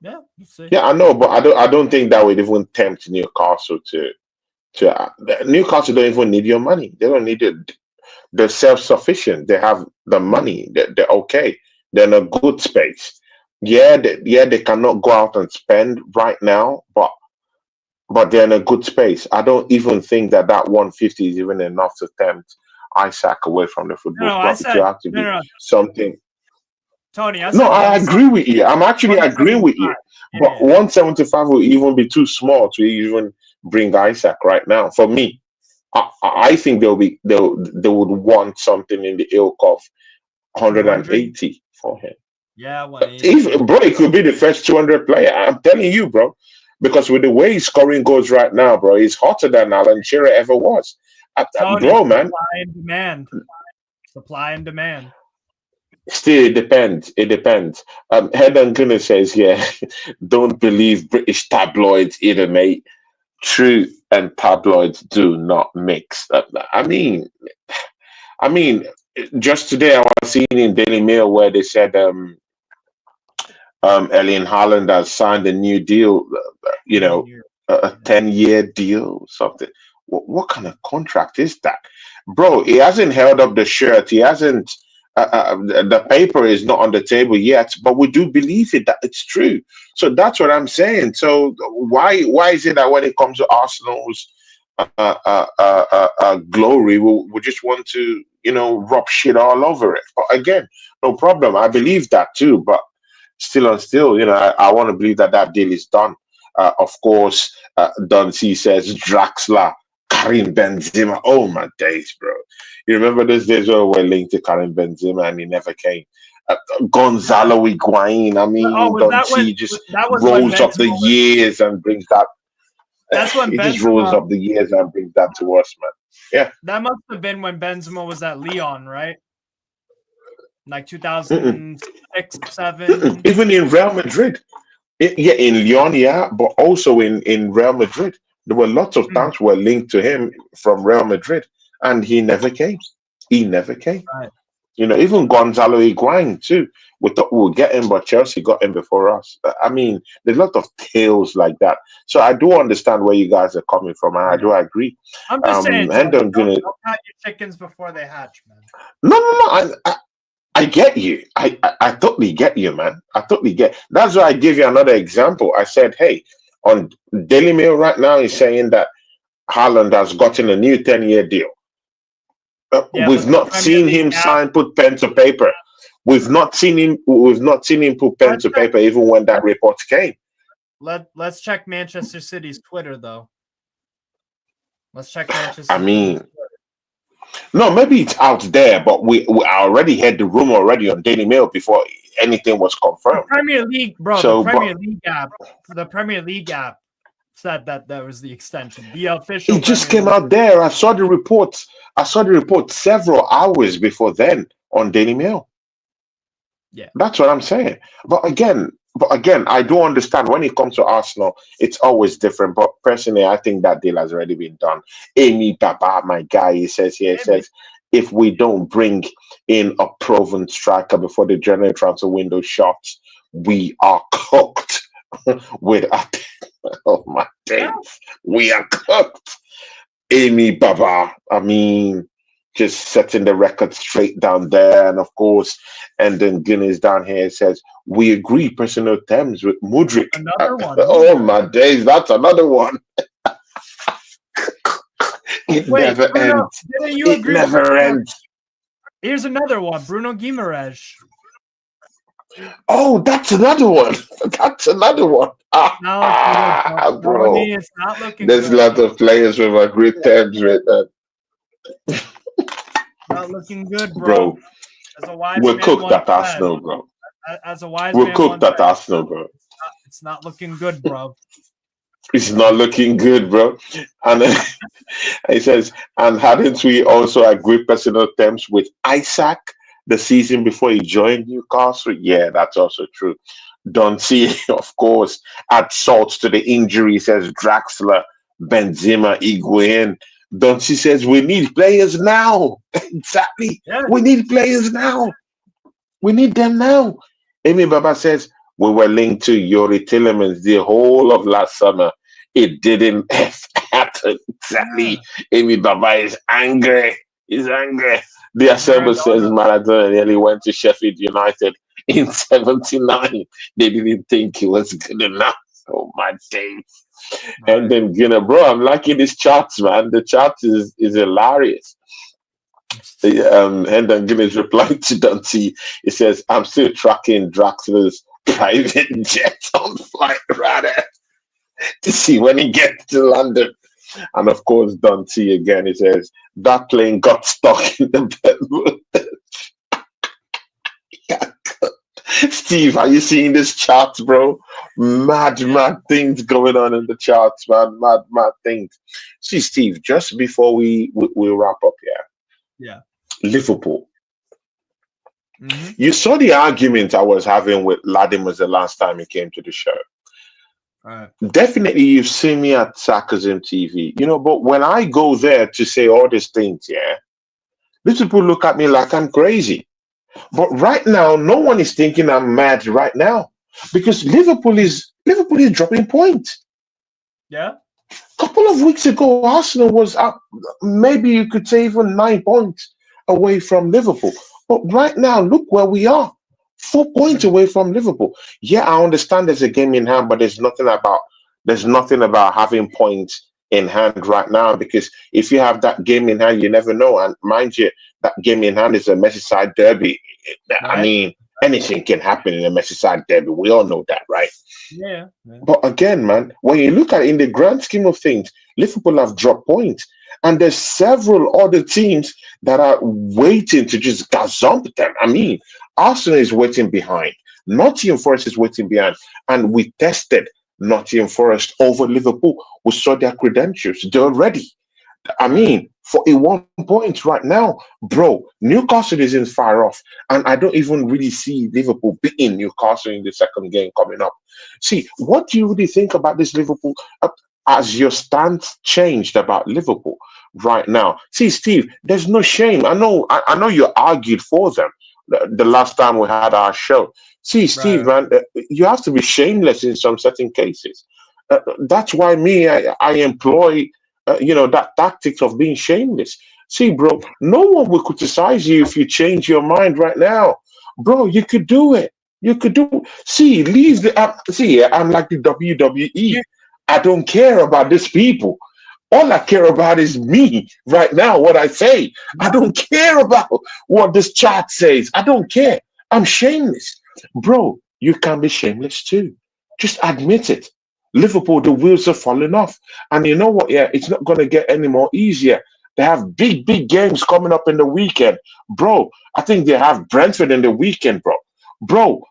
Yeah, you see. Yeah, I know, but I don't think that would even tempt Newcastle to So Newcastle don't even need your money. They don't need it. They're self-sufficient. They have the money. They're okay. They're in a good space. Yeah, they cannot go out and spend right now, but they're in a good space. I don't even think that 150 is even enough to tempt Isaac away from the No, football no, I club. It will said have to no, be no, no, something. Tony. I No, said I agree 170, with you. I'm actually agreeing with you. 175. But Yeah, yeah. 175 will even be too small to even bring Isaac right now. For me, I think they would want something in the ilk of 200. 180 for him. Yeah, 180 Even sounds bro, it could be the first 200 player. I'm telling you, bro, because with the way he's scoring goals right now, bro, he's hotter than Alan Shearer ever was. Tony. Bro, man, Supply and demand. Supply and demand. still it depends. It depends. Head and Gunner says, yeah, don't believe British tabloids either, mate. Truth and tabloids do not mix. I mean, just today I was seeing in Daily Mail where they said Erling Haaland has signed a new deal, you 10 know, years. a 10-year deal, something. What kind of contract is that? Bro, he hasn't held up the shirt. He hasn't, the paper is not on the table yet, but we do believe it, that it's true. So that's what I'm saying. So why is it that when it comes to Arsenal's glory, we just want to, rub shit all over it? But again, no problem. I believe that too, but still and still, I want to believe that deal is done. Of course, Don C says Draxler, Karim Benzema. Oh my days, bro! You remember those days where we were linked to Karim Benzema and he never came. Yeah. Gonzalo Higuain. I Oh, mean, was Don that when C just that was when rolls up the Benzema was? years and brings that. That's when He just rolls Benzema. up the years and brings that to us, man. Yeah. That must have been when Benzema was at Lyon, right? Like Mm-mm. 2006, Mm-mm. 7. Even in Real Madrid. Yeah, in Lyon, yeah, but also in Real Madrid. There were lots of Mm, times were linked to him from Real Madrid, and he never came. He never came. right. Even Gonzalo Higuain too. We thought we would get him, but Chelsea got him before us. I mean, there's a lot of tales like that. So I do understand where you guys are coming from, and I Yeah. do agree. I'm just saying, Tony, Hendon Gunn. don't count your chickens before they hatch, man. No, no, no. I get you. I totally get you, man. I totally get. That's why I give you another example. I said, hey, on Daily Mail right now is saying that Haaland has gotten a new 10-year deal. Yeah, We've but the not Premier seen League him app. sign, put pen to paper. We've not seen him. We've not seen him put pen Let's to check. paper, even when that report came. Let's check Manchester City's Twitter though. Let's check Manchester I City's mean, Twitter. no, maybe it's out there, but we already had the rumor already on Daily Mail before anything was The confirmed. Premier League, bro. The So, but Premier League app. The Premier League app said that was the extension. The official it just Premier came League. out there. I saw the report. I saw the report several hours before then on Daily Mail. Yeah. That's what I'm saying. But again, I do understand when it comes to Arsenal, it's always different. But personally, I think that deal has already been done. Amy Baba, my guy, he says here, he Maybe. says, if we don't bring in a proven striker before the January transfer window shuts, we are cooked with oh my Yeah. days. We are cooked. Amy Baba. I mean, just setting the record straight down there. And of course, and then Guinness down here says, we agree personal terms with Mudrik. Another one. Oh Mudryk. my days, that's another one. It Wait, never Bruno, ends. didn't you It agree never personal? ends. Here's another one. Bruno Guimaraes. Oh, that's another one. That's another one. Not looking good, Bro. Tony. It's not looking There's a good. lot of players with agreed terms with that. Not looking good, bro. Bro, As a wise we're man cooked once at said. Arsenal, bro. As a wise We're man cooked once at said. Arsenal, bro. It's not looking good, bro. It's not looking good, bro. And he says, and hadn't we also agreed personal terms with Isaac the season before he joined Newcastle? Yeah, that's also true. Don't see, of course, add salt to the injury, says Draxler, Benzema, Higuain. Don't see says we need players now. Exactly. Yeah. We need players now. We need them now. Amy Baba says we were linked to Yuri Tillemans the whole of last summer. It didn't. Exactly. Amy Baba is angry. He's angry. The Assemble says Maradona. Maradona nearly went to Sheffield United in 79. They didn't think he was good enough. Oh my days. And Right. then, bro, I'm liking these charts, man. The chart is hilarious. And then Guinness replied to Dante. He says, I'm still tracking Draxler's private jet on flight radar to see when he gets to London. And of course, Dante again, he says, that plane got stuck in the bedroom. Steve, are you seeing this chart, bro? Mad things going on in the charts, man. Mad things. See, Steve, just before we wrap up here, Yeah. Liverpool. Mm-hmm. You saw the argument I was having with Latimer the last time he came to the show. Right. Definitely, you've seen me at Sarcasm TV, but when I go there to say all these things, yeah, these people look at me like I'm crazy. But right now, no one is thinking I'm mad right now because Liverpool is dropping points. Yeah. A couple of weeks ago, Arsenal was up, maybe you could say even 9 points away from Liverpool. But right now, look where we are. 4 points away from Liverpool. Yeah, I understand there's a game in hand, but there's nothing about having points in hand right now because if you have that game in hand, you never know. And mind you, that game in hand is a Merseyside derby. I Right. mean, anything can happen in a Merseyside derby. We all know that, right? Yeah. Yeah. But again, man, when you look at it in the grand scheme of things, Liverpool have dropped points. And there's several other teams that are waiting to just gazump them. I mean, Arsenal is waiting behind. Nottingham Forest is waiting behind. And we tested Nottingham Forest over Liverpool. We saw their credentials. They're ready. I Right. mean, for a 1 point right now, bro, Newcastle isn't far off. And I don't even really see Liverpool beating Newcastle in the second game coming up. See, what do you really think about this Liverpool? As your stance changed about Liverpool right now? See, Steve, there's no shame. I know you argued for them the last time we had our show. See, Steve, Right. man, you have to be shameless in some certain cases. That's why I employ that tactics of being shameless. See, bro, no one will criticize you if you change your mind right now, bro. You could do it. You could do. See, leave the. See, I'm like the WWE. You, I don't care about these people. All I care about is me right now. What I say. I yeah. don't care about what this chart says. I don't care. I'm shameless, bro. You can be shameless too. Just admit it. Liverpool, the wheels are falling off. And you know what? Yeah, it's not going to get any more easier. They have big games coming up in the weekend. Bro, I think they have Brentford in the weekend, bro. Bro,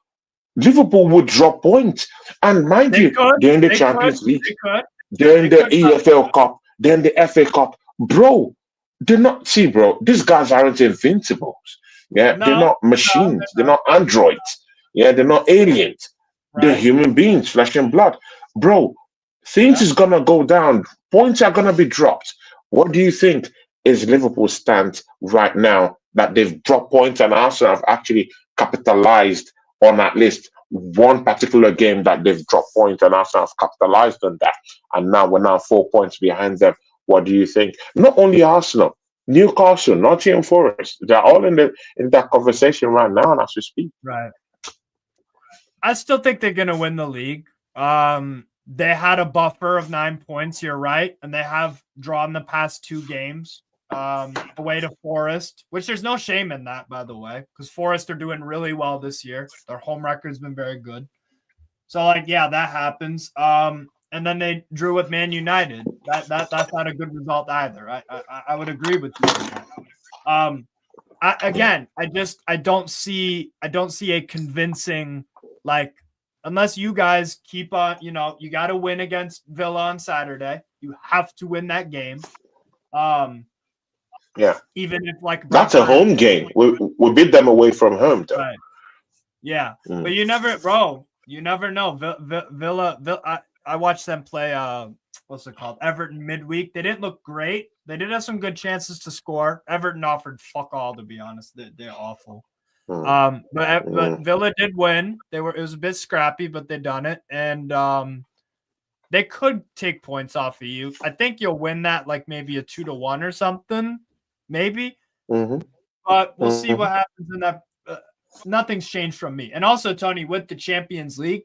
Liverpool would drop points. And mind They you, could. they're in the They could. Champions League, They could. they're in They the could. EFL Cup, they're in the FA Cup. Bro, they're not, see, bro, these guys aren't invincibles. Yeah, they're No. not No. machines, they're They're not. not androids. Yeah, they're not aliens. They're Right. human beings, flesh and blood. Bro, things Yeah. is gonna go down. Points are gonna be dropped. What do you think is Liverpool's stance right now that they've dropped points and Arsenal have actually capitalized on at least one particular game that they've dropped points and Arsenal have capitalized on that, and now we're now 4 points behind them. What do you think? Not only Arsenal, Newcastle, Nottingham Forest, they're all in that conversation right now, and as we speak. Right. I still think they're gonna win the league. They had a buffer of 9 points. You're right, and they have drawn the past 2 games away to Forest, which there's no shame in that, by the way, because Forest are doing really well this year. Their home record's been very good. So, like, yeah, that happens. And then they drew with Man United. That's not a good result either. I would agree with you on that. I don't see a convincing, like, unless you guys keep on, you got to win against Villa on Saturday. You have to win that game. Yeah, Even if, like, that's a Brentford, home game. We beat them away from home, though. right? Yeah, but Mm. you never know. Villa, I watched them play. What's it called? Everton midweek. They didn't look great. They did have some good chances to score. Everton offered fuck all, to be honest. They're awful. Mm. But Mm. Villa did win. It was a bit scrappy, but they done it. And they could take points off of you. I think you'll win that like maybe a 2-1 or something, maybe. Mm-hmm. But we'll see Mm-hmm. what happens in that. Nothing's changed from me. And also, Tony, with the Champions League,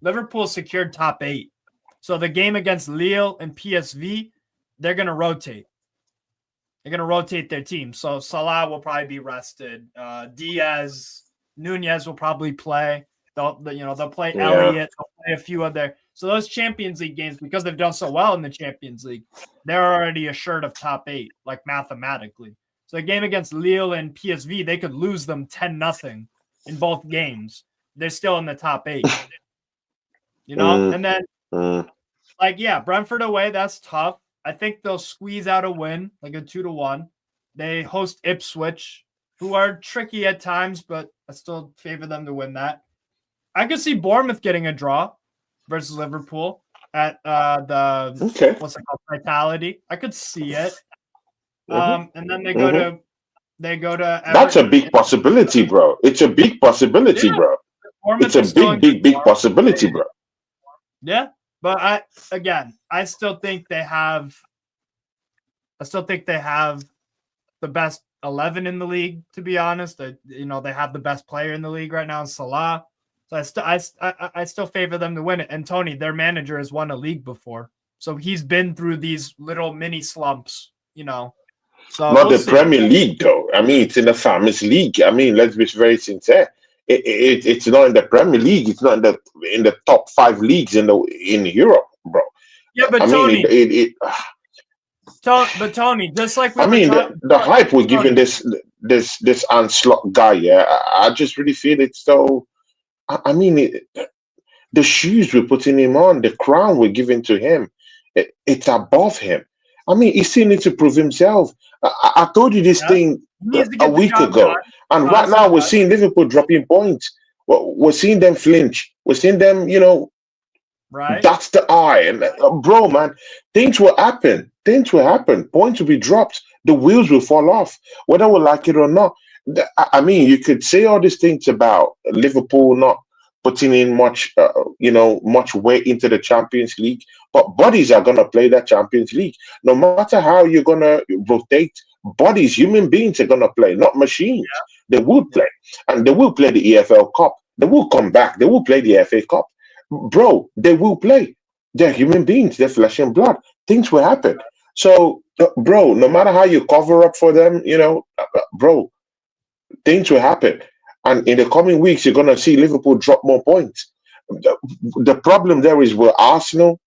Liverpool secured top 8. So the game against Lille and PSV, they're going to rotate. They're going to rotate their team. So Salah will probably be rested. Diaz, Nunez will probably play. They'll play Yeah. Elliott. They'll play a few other. So those Champions League games, because they've done so well in the Champions League, they're already assured of top 8, like mathematically. So the game against Lille and PSV, they could lose them 10-0 in both games. They're still in the top 8. And then Brentford away, that's tough. I think they'll squeeze out a win, like a 2-1. They host Ipswich, who are tricky at times, but I still favor them to win that. I could see Bournemouth getting a draw versus Liverpool at what's it called, Vitality. I could see it. And then they go to Everton. That's a big possibility, bro. It's a big possibility, bro. Bournemouth It's a big possibility, bro. Yeah, but I still think they have the best 11 in the league, to be honest. They have the best player in the league right now in Salah. So I still favor them to win it. And Tony, their manager, has won a league before. So he's been through these little mini slumps, So not the Premier League, though. I mean, it's in the Farmers League. I mean, let's be very sincere. It's not in the Premier League. It's not in the top 5 leagues in Europe, bro. Yeah, but Tony, but Tony, just like the hype we're giving this onslaught guy, yeah, I just really feel it's so. I mean, the shoes we're putting him on, the crown we're giving to him, it's above him. I mean, he still needs to prove himself. I told you this thing a week ago, and right now we're seeing Liverpool dropping points. We're seeing them flinch. We're seeing them, right. That's the eye, and bro, man, things will happen. Things will happen. Points will be dropped. The wheels will fall off, whether we like it or not. I mean, you could say all these things about Liverpool not putting in much weight into the Champions League, but bodies are gonna play that Champions League. No matter how you're gonna rotate, bodies, human beings are gonna play, not machines. Yeah. They will play, and they will play the EFL Cup. They will come back. They will play the FA Cup, bro. They will play. They're human beings. They're flesh and blood. Things will happen. So, bro, no matter how you cover up for them, bro, things will happen. And in the coming weeks, you're going to see Liverpool drop more points. The problem there is, will Arsenal,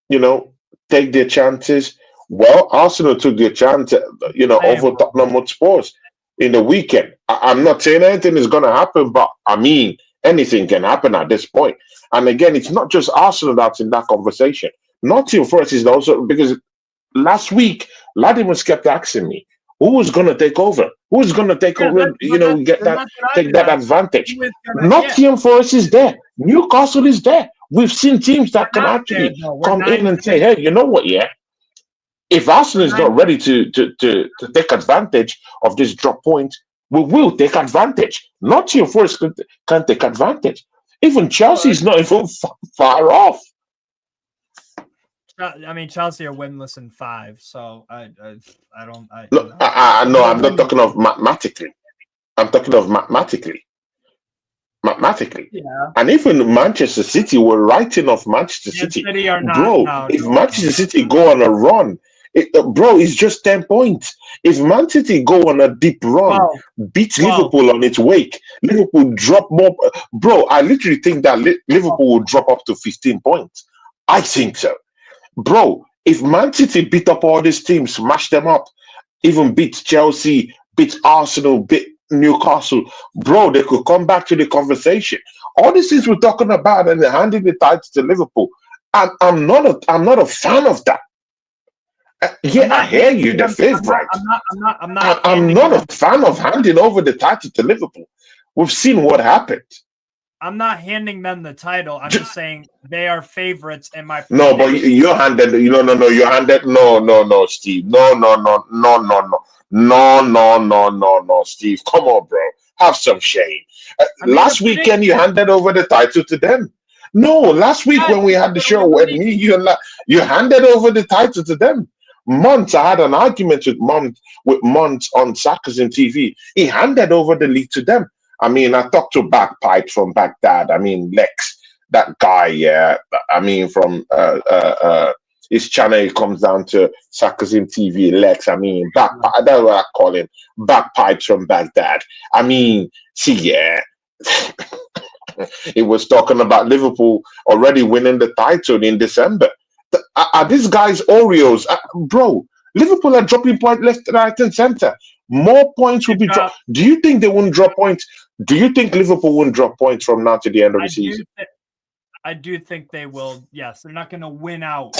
take their chances? Well, Arsenal took their chance, over Tottenham Hotspurs in the weekend. I'm not saying anything is going to happen, but I mean, anything can happen at this point. And again, it's not just Arsenal that's in that conversation. Nottingham Forest is also, because last week, Latimus kept asking me, who's going to take over? Who's going to take over? Take that advantage. Nottingham Forest is there. Newcastle is there. We've seen teams that can actually come in and say, "Hey, you know what? Yeah, if Arsenal is not ready to take advantage of this drop point, we will take advantage. Nottingham Forest can take advantage. Even Chelsea is not even far off." I mean, Chelsea are winless in 5, so I don't. No, I'm not talking of mathematically. I'm talking of mathematically. Yeah. And even Manchester City were writing off Manchester City, bro. If Manchester City go on a run, bro, it's just 10 points. If Man City go on a deep run, beat Liverpool on its wake, Liverpool drop more. Bro, I literally think that Liverpool will drop up to 15 points. I think so. Bro, if Man City beat up all these teams, smash them up, even beat Chelsea, beat Arsenal, beat Newcastle, bro, they could come back to the conversation. All these things we're talking about and handing the title to Liverpool, I'm not a fan of that. I hear you, the favorite. I'm not a fan of handing over the title to Liverpool. We've seen what happened. I'm not handing them the title. I'm just saying they are favorites in my. No, but you handed. No. You handed. No, Steve. No, Steve. Come on, bro. Have some shame. Last weekend, you handed over the title to them. No, last week Yeah, when we they're had the going to show, win the when league. me, you, and you handed over the title to them. Months, I had an argument with Months on Sarcasm TV. He handed over the league to them. I mean, I talked to Bagpipe from Baghdad. I mean, Lex, that guy, yeah. I mean, from his channel, he comes down to Sarcasm TV. Lex, I mean, that's what I call him. Bagpipes from Baghdad. I mean, see, yeah. He was talking about Liverpool already winning the title in December. Are these guys Oreos? Bro, Liverpool are dropping points left, right, and center. More points will They be dropped. drop. Do you think they wouldn't drop points? Do you think Liverpool wouldn't drop points from now to the end of I the do. season? I do think they will. Yes, they're not going to win out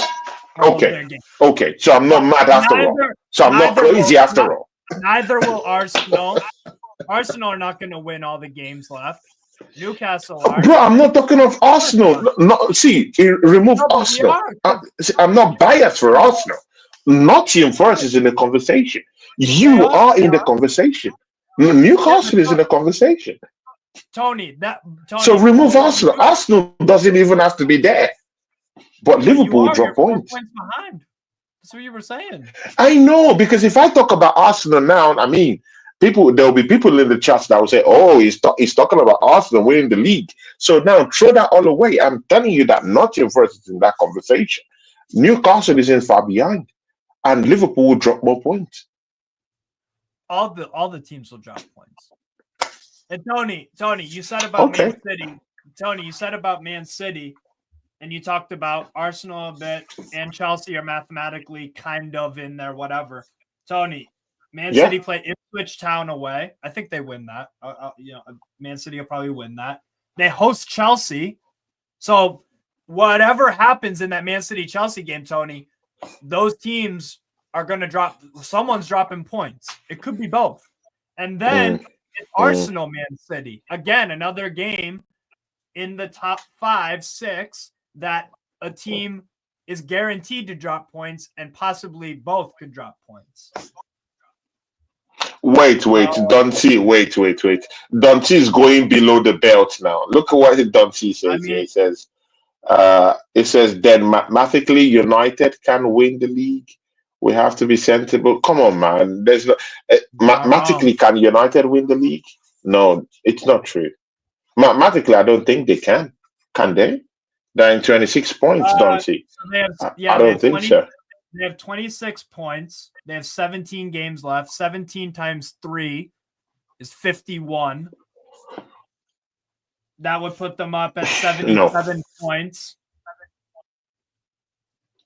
all of Okay. their games. Okay. So I'm not But mad after all. neither So I'm not neither will crazy after all. neither will Arsenal. Arsenal are not going to win all the games left. Newcastle are. Bro, I'm And not talking of Arsenal. No, see, remove no, but we Arsenal. are. See, I'm not biased for Arsenal. Nottingham Forest is in the conversation. They You are. are in the conversation. Yeah, Newcastle is in the conversation. Tony, So remove Arsenal. Arsenal doesn't even have to be there. But Liverpool will drop You're 4 points. points behind. That's what you were saying. I know, because if I talk about Arsenal now, I mean, there'll be people in the chat that will say, "Oh, he's talking about Arsenal winning the league." So now throw that all away. I'm telling you that Nottingham Forest is in that conversation. Newcastle is in far behind, and Liverpool will drop more points. All the teams will drop points. And Tony, you said about Man City. Tony, you said about Man City, and you talked about Arsenal a bit, and Chelsea are mathematically kind of in there, whatever. Tony, Man City play Ipswich Town away. I think they win that. Man City will probably win that. They host Chelsea. So whatever happens in that Man City Chelsea game, Tony, those teams are going to drop. Someone's dropping points. It could be both. And then Arsenal, Man City. Again, another game in the top 5, 6 that a team is guaranteed to drop points, and possibly both could drop points. Wait, Dunty, wait. Dunty is going below the belt now. Look at what Dunty says here. It says, then mathematically United can win the league. We have to be sensible. Come on, man. There's no mathematically can United win the league? No, it's not true. Mathematically, I don't think they can. Can they? They're in 26 points, Dunty. I don't think so. They have 26 points. They have 17 games left. 17 times 3 is 51. That would put them up at 77 points.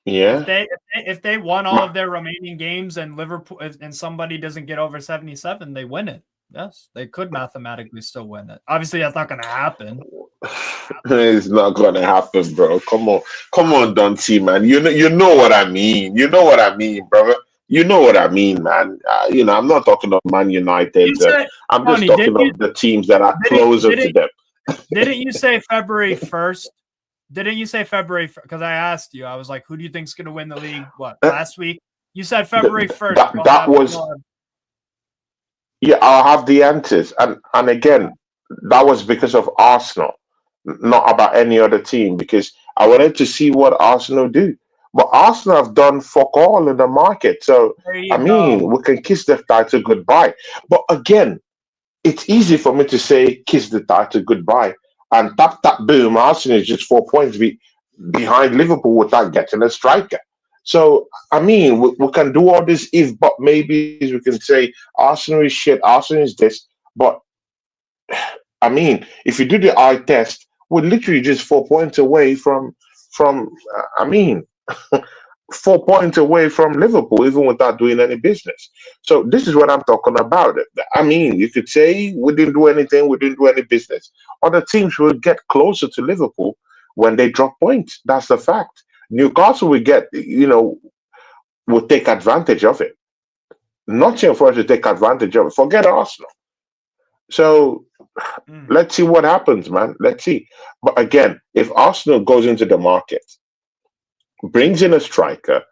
Yeah. If they won all of their remaining games and Liverpool and somebody doesn't get over 77, they win it. Yes, they could mathematically still win it. Obviously, that's not going to happen. It's not going to happen, bro. Come on, Dunty, man. You know what I mean. You know what I mean, brother. You know what I mean, man. I'm not talking of Man United. I'm just talking of the teams that are closer to them. Didn't you say February 1st? Didn't you say February? Because I asked you, I was like, who do you think's going to win the league? What, last week? You said February 1st. That was. Yeah, I'll have the answers. And again, that was because of Arsenal, not about any other team, because I wanted to see what Arsenal do. But Arsenal have done fuck all in the market. So, I mean, we can kiss the title goodbye. But again, it's easy for me to say kiss the title goodbye. And tap, boom, Arsenal is just 4 points behind Liverpool without getting a striker. So, I mean, we can do all this if, but maybe we can say Arsenal is shit, Arsenal is this. But, I mean, if you do the eye test, we're literally just 4 points away from 4 points away from Liverpool, even without doing any business. So this is what I'm talking about. I mean, you could say we didn't do anything, we didn't do any business. Other teams will get closer to Liverpool when they drop points. That's the fact. Newcastle will will take advantage of it. Nothing for us to take advantage of it. Forget Arsenal. So let's see what happens, man. Let's see. But again, if Arsenal goes into the market, brings in a striker,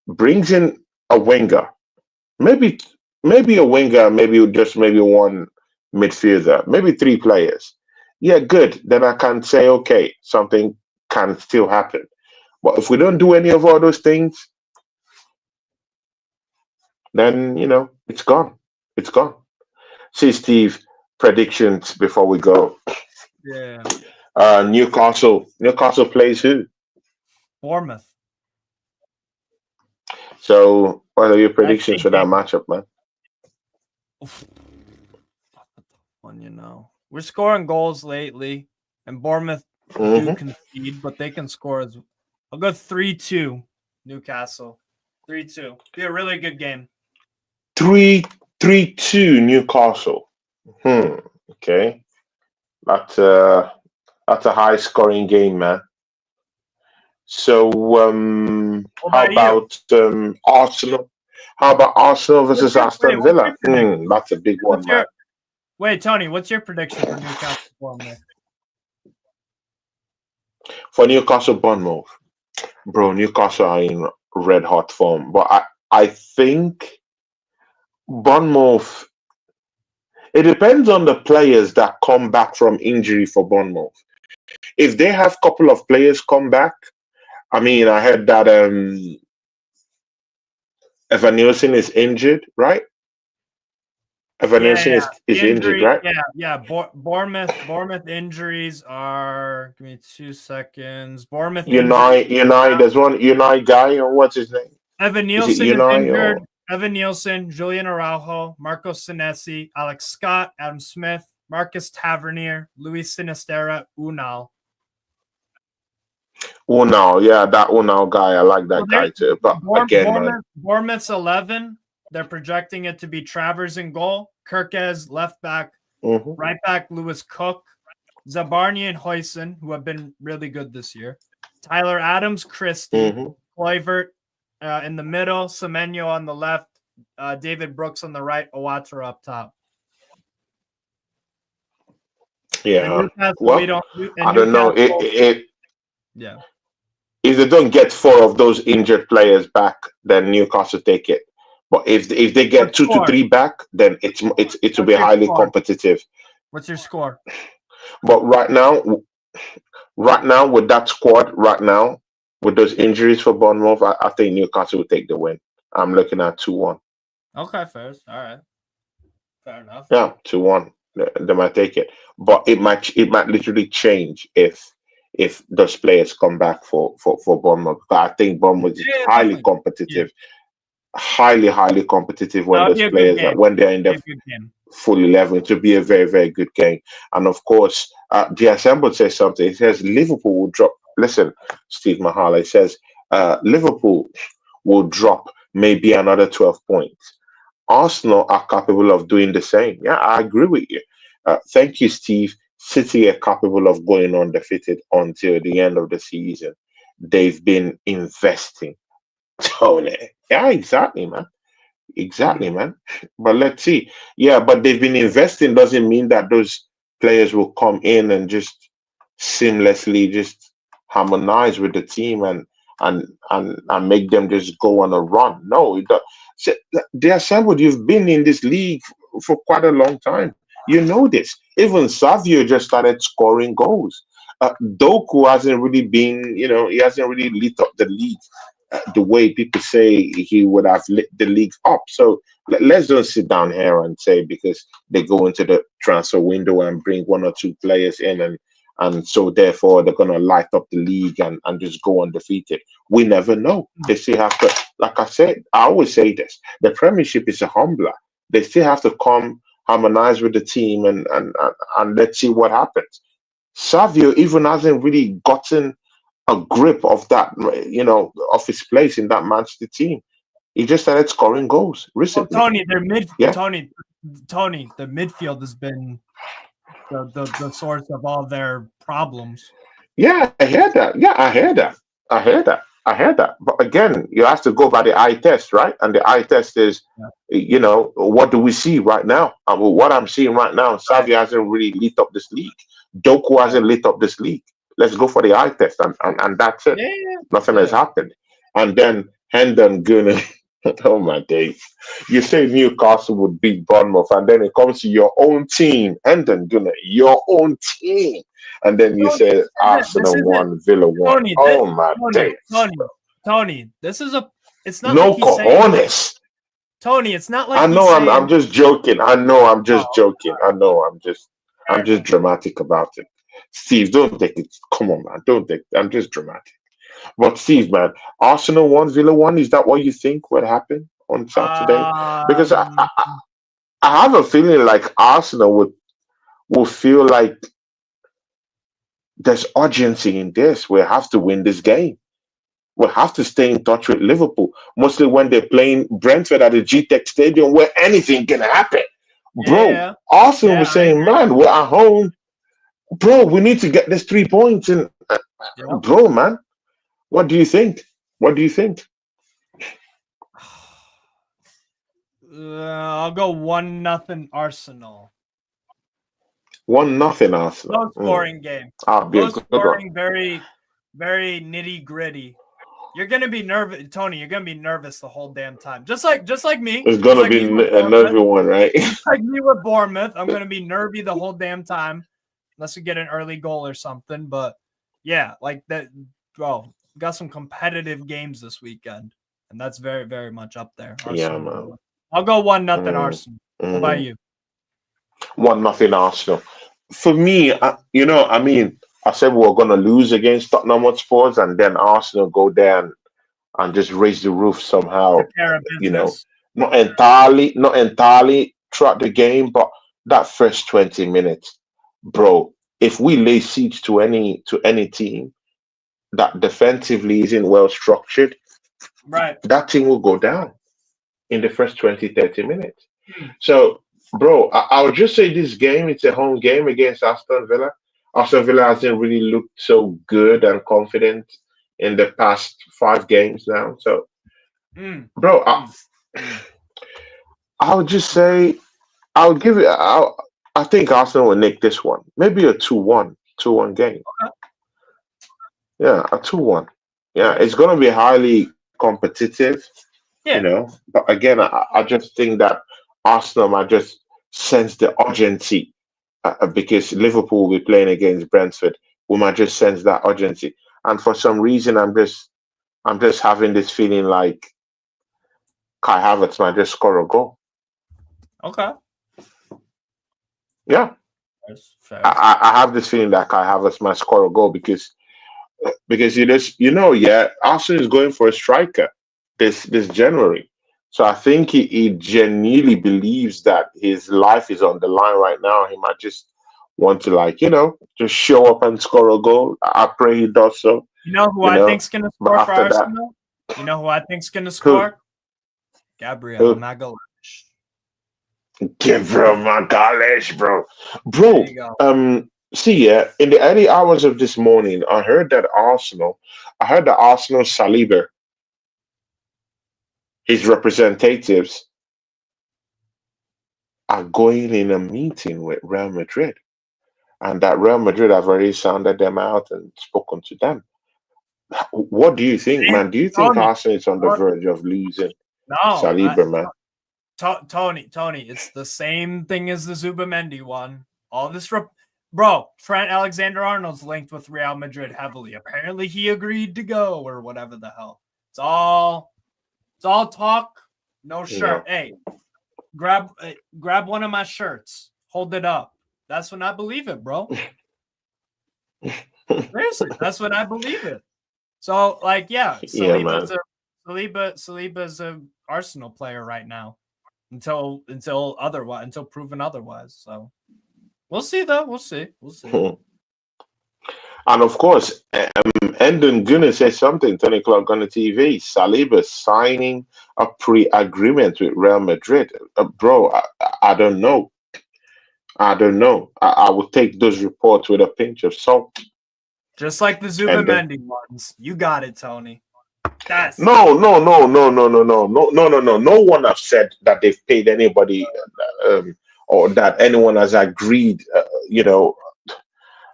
brings in a winger, maybe a winger, maybe one midfielder, maybe 3 players. Yeah, good. Then I can say, okay, something can still happen. But if we don't do any of all those things, then it's gone. It's gone. See, Steve, predictions before we go. Yeah. Newcastle plays who? Bournemouth. So, what are your That's predictions big for that game. matchup, man? Oof. We're scoring goals lately, and Bournemouth do Mm-hmm. concede, but they can score as. I'll go 3-2 Newcastle. 3-2. Be a really good game. 3-2 Newcastle. Okay. That's a high scoring game, man. So What how about you? about Arsenal? How about Arsenal versus Aston What's your Villa? prediction? That's a big one, What's man. your wait, Tony? What's your prediction for Newcastle Bournemouth? For Newcastle Bournemouth, bro, Newcastle are in red hot form. But I think Bournemouth, it depends on the players that come back from injury for Bournemouth. If they have a couple of players come back, I mean, I heard that Evan Nielsen is injured, right? Evan Yeah, Nielsen yeah. is The injured, injury, right? yeah. Bournemouth injuries are. Give me 2 seconds. Bournemouth injuries. Unai, there's one Unai guy, or what's his name? Evan Is it Nielsen is Unai injured. or Evan Nielsen, Julian Araujo, Marco Senesi, Alex Scott, Adam Smith, Marcus Tavernier, Luis Sinistera, Unal. Unai? Yeah, that Unai guy, I like So that guy too. But again, man, Bournemouth's 11. They're projecting it to be Travers in goal, Kirkez left back, hmm right back Lewis Cook, Zabarni and Hoyson, who have been really good this year, Tyler Adams, Christie, hmm Kluivert in the middle, Semenyo on the left, David Brooks on the right, Owatra up top. And yeah. Newcastle, we Well, don't. And I don't know. Newcastle, yeah. If they don't get four of those injured players back, then Newcastle take it. But if they What get two to score? three back, then it will be What's your highly score? competitive. What's your score? But right now with that squad, right now with those injuries for Bournemouth, I think Newcastle will take the win. I'm looking at 2-1. Okay, fair. All right, fair enough. Yeah, 2-1. They might take it, but it might literally change if those players come back for Bournemouth. But I think Bournemouth is Yeah, highly definitely. Yeah, competitive, highly competitive when that'll those be a good players are game. when they're in Be the a good game. full 11 to be a very very good game. And of course, the assembled says something. It says Liverpool will drop. Listen, Steve Mahala, it says Liverpool will drop maybe another 12 points. Arsenal are capable of doing the same. Yeah, I agree with you. Thank you, Steve. City are capable of going undefeated until the end of the season. They've been investing. Tony. Yeah, exactly, man. Exactly, man. But let's see. Yeah, but they've been investing doesn't mean that those players will come in and just seamlessly just harmonize with the team and make them just go on a run. No, the assembled. You've been in this league for quite a long time. You know this. Even Savio just started scoring goals. Doku hasn't really been, he hasn't really lit up the league the way people say he would have lit the league up. So let's don't sit down here and say because they go into the transfer window and bring one or two players in and so therefore they're gonna light up the league and just go undefeated. We never know. They still have to, like I said, I always say this: the Premiership is a humbler. They still have to come harmonize with the team and let's see what happens. Savio even hasn't really gotten a grip of that, of his place in that Manchester team. He just started scoring goals Well, recently. Tony, Yeah, Tony, the midfield has been the source of all their problems. yeah, I hear that. Yeah, I hear that. I hear that. I hear that. But again, you have to go by the eye test, right? And the eye test is, Yeah. what do we see right now? What I'm seeing right now, Right. Savio hasn't really lit up this league. Doku Right. hasn't lit up this league. Let's go for the eye test, and that's it. Yeah, Nothing has yeah. happened. And then Hendon Gunner. Oh my days. You say Newcastle would beat Bournemouth, and then it comes to your own team, and then your own team. And then you Tony, say this Arsenal isn't won, Villa won. Tony. Oh my Tony, days. Tony, Tony. This is a. It's not like No he's saying cojones. Tony. It's not like I he's know I'm saying. just joking. I know I'm Oh, just joking. I know I'm fair just enough. dramatic about it. Steve, don't take it. Come on, man. Don't take I'm just dramatic. But Steve, man, Arsenal won, Villa won. Is that what you think would happen on Saturday? Because Um, I have a feeling like Arsenal will feel like there's urgency in this. We have to win this game. We have to stay in touch with Liverpool, mostly when they're playing Brentford at the GTEC Stadium, where anything can happen. Bro, yeah, Arsenal yeah, was I saying, agree. man, we're at home. Bro, we need to get this 3 points. And Yeah. bro, man, what do you think? What do you think? I'll go 1-0 Arsenal. 1-0 Arsenal. Low scoring game. I'll be a Low good one. scoring, very, very nitty gritty. You're gonna be nervous, Tony. You're gonna be nervous the whole damn time. Just like me. It's Just gonna like be me with another Bournemouth. one, right? Just like me with Bournemouth. I'm gonna be nervy the whole damn time, unless we get an early goal or something. But yeah, like that, bro. Got some competitive games this weekend, and that's very, very much up there. Yeah, Arsenal. man. Villa. I'll go 1-0 Mm, Arsenal. What about mm. you? 1-0 Arsenal. For me, I mean, I said we were gonna lose against Tottenham Hotspurs, and then Arsenal go there and just raise the roof somehow. Take care of You know, business. not entirely throughout the game, but that first 20 minutes, bro. If we lay siege to any team that defensively isn't well structured, Right. that team will go down in the first 20-30 minutes. Hmm. So, bro, I would just say this game, it's a home game against Aston Villa. Aston Villa hasn't really looked so good and confident in the past 5 games now. So, Mm, bro, mm, mm. I would just say I would give it. I think Arsenal will nick this one. Maybe a 2-1 game. Yeah, a 2-1. Yeah, Yes. it's going to be highly competitive. Yeah. But again, I just think that Arsenal might just sense the urgency because Liverpool will be playing against Brentford. We might just sense that urgency, and for some reason, I'm just having this feeling like Kai Havertz might just score a goal. Okay. Yeah, Fair. Fair. I have this feeling that Kai Havertz might score a goal because yeah, Arsenal is going for a striker this January. So I think he genuinely believes that his life is on the line right now. He might just want to just show up and score a goal. I pray he does so. You know who You I know, think's gonna but score for after that, Arsenal? You know who I think's gonna who score? Gabriel who Magalhaes. Gabriel Magalhaes, bro, There bro. you go. See, yeah, in the early hours of this morning, I heard that Arsenal Saliba, his representatives, are going in a meeting with Real Madrid, and that Real Madrid have already sounded them out and spoken to them. What do you think, Same, man? Do you think Tony. Arsenal is on the verge of losing No, Saliba, man? Tony. It's the same thing as the Zubamendi one. All this, bro. Trent Alexander-Arnold's linked with Real Madrid heavily. Apparently, he agreed to go or whatever the hell. It's all talk, no Yeah. shirt. Hey, grab one of my shirts, hold it up. That's when I believe it, bro. Seriously, that's when I believe it. So, like, yeah, Yeah, man. Saliba's a Arsenal player right now until proven otherwise. So we'll see though. We'll see. And of course, Endon Gunnar says something, 10 o'clock on the TV. Saliba signing a pre-agreement with Real Madrid. Bro, I don't know. I don't know. I would take those reports with a pinch of salt. Just like the And then Zubamendi ones. You got it, Tony. That's no, no, no, no, no, no, no, no, no, no, no. No one have said that they've paid anybody, or that anyone has agreed.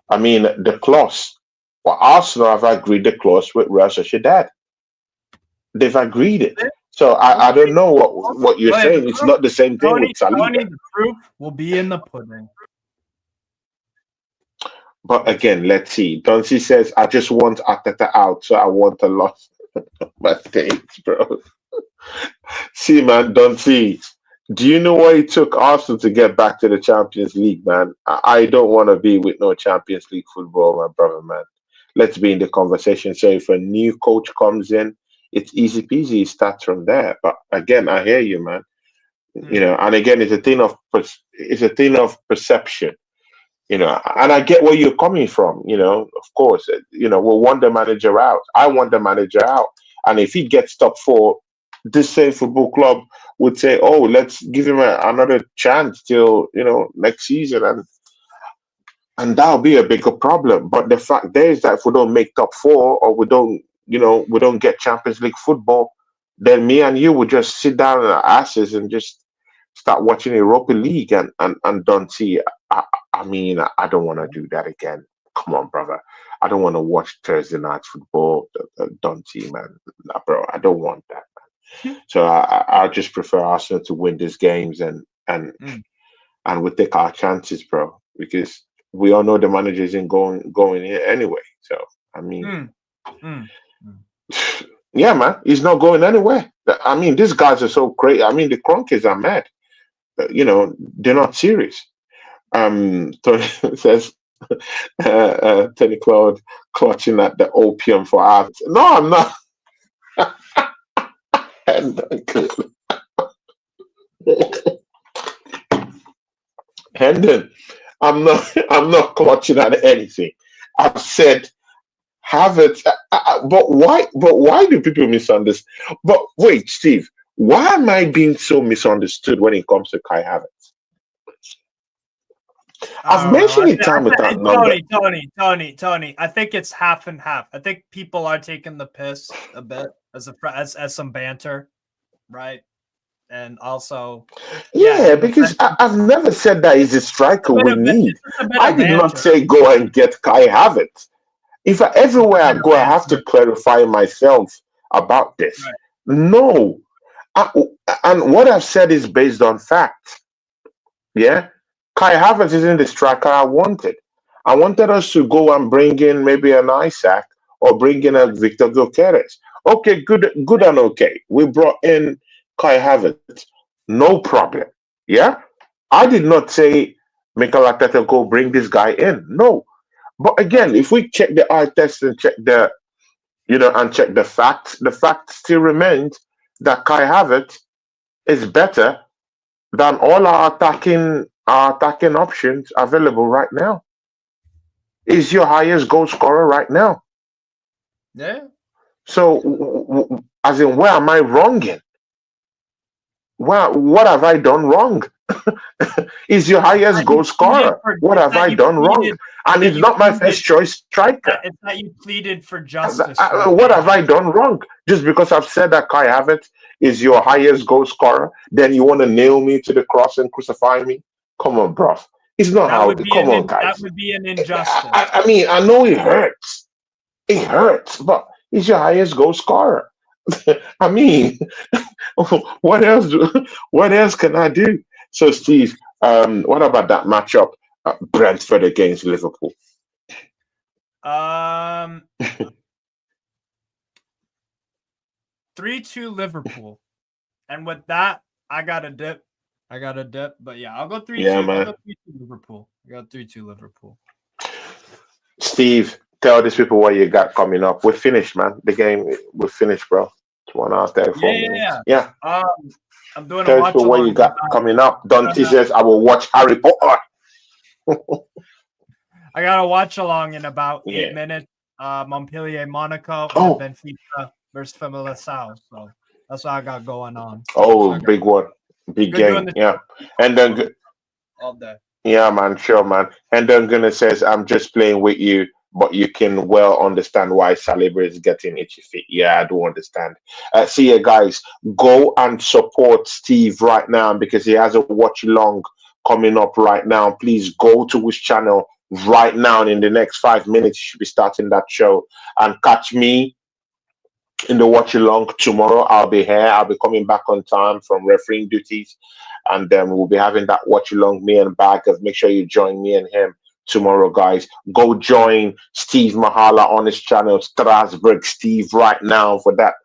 I mean, the clause. Well, Arsenal have agreed the clause with Real Sociedad. They've agreed it. So I Okay. don't know what you're Wait, the saying. It's proof, not the same thing with Saliba. Tony, the proof will be in the pudding. But again, let's see. Donsi says, I just want Ateta out, so I want a loss. My thanks, bro. See, man, Donsi, do you know what it took Arsenal to get back to the Champions League, man? I don't want to be with no Champions League football, my brother, man. Let's be in the conversation. So if a new coach comes in, it's easy peasy. It starts from there. But again, I hear you, man. You know, and again, it's a thing of perception. You know, and I get where you're coming from. You know, of course, you know, we'll want the manager out. I want the manager out, and if he gets top four, this same football club would say, "Oh, let's give him another chance till next season," and that'll be a bigger problem. But the fact there is that if we don't make top four or we don't get Champions League football, then me and you would just sit down on our asses and just start watching Europa League and don't see. I mean, I don't want to do that again. Come on, brother. I don't want to watch Thursday night football. Don't see, man. Nah, bro, I don't want that. So I just prefer Arsenal to win these games and Mm, and we take our chances, bro, because we all know the manager isn't going here anyway. So I mean, mm, mm, mm. yeah, man, he's not going anywhere. I mean, these guys are so crazy. I mean, the Cronkies are mad. They're not serious. Tony says, Tony Claude clutching at the opium for art. No, I'm not. Hendon, I'm not. I'm not clutching at anything. I've said have it, but why? But why do people misunderstand? But wait, Steve, why am I being so misunderstood when it comes to Kai Havertz? I've I don't know. mentioned it time without number. Tony. I think it's half and half. I think people are taking the piss a bit as some banter, right? And also, yeah, Yeah, in the because sense, I've never said that he's a it's striker a bit we of need. it's just a bit I of did not banter. say go and get Kai Havertz. If It's just a everywhere I bit of go, I have to banter, clarify myself about this. right? No, I, and what I've said is based on fact. Yeah, Kai Havertz isn't the striker I wanted. I wanted us to go and bring in maybe an Isaac or bring in a Right. Victor Gyokeres. Okay, good and okay. We brought in Kai Havertz, no problem. Yeah, I did not say Mikel Arteta go bring this guy in. No, but again, Right. if we check the eye test and check the fact still remains that Kai Havertz is better than all our attacking options available right now. Is your highest goal scorer right now. Yeah. So, as in, where am I wrong in? What have I done wrong? Is your highest That you goal pleaded scorer? for. What It's have that I you done wrong? pleaded. It's And that it's you not my pleaded. first choice striker. It's that you pleaded for justice for a What bit. have I done wrong? Just because I've said that Kai Havertz is your highest goal scorer, then you want to nail me to the cross and crucify me? Come on, bro. It's not That how. would be Come on, that guys. would be an I, injustice. I I mean, I know it hurts. It hurts, but he's your highest goal scorer. I mean, what else? What else can I do? So, Steve, what about that matchup? Brentford against Liverpool. Um, 3-2 Liverpool, and with that, I got a dip. But yeah, I'll go three Yeah, two. I'll man. go 3-2 Liverpool. I got 3-2 Liverpool. Steve, tell these people what you got coming up. We're finished, man. The game, we're finished, bro. It's 1 hour, Yeah, 34 yeah, minutes. yeah. Yeah. I'm doing a Tell these watch people what along you in got about. coming up. I'm Dante gonna. says, I will watch Harry Potter. I got to watch along in about Yeah. 8 minutes. Montpellier, Monaco, and then Oh, Benfica versus Famalicão. So that's what I got going on. That's what oh, I got. big one. Big Good doing game. the Yeah. show And then all day. yeah, man, sure, man. And then gonna says, I'm just playing with you, but you can well understand why Saliba is getting itchy feet. Yeah, I do understand. See you guys. Go and support Steve right now because he has a watch long coming up right now. Please go to his channel right now. And in the next 5 minutes, you should be starting that show and catch me in the watch along tomorrow. I'll be here. I'll be coming back on time from refereeing duties, and then we'll be having that watch along. Me and Baggers. Make sure you join me and him tomorrow, guys. Go join Steve Mahala on his channel, Strasbourg Steve, right now for that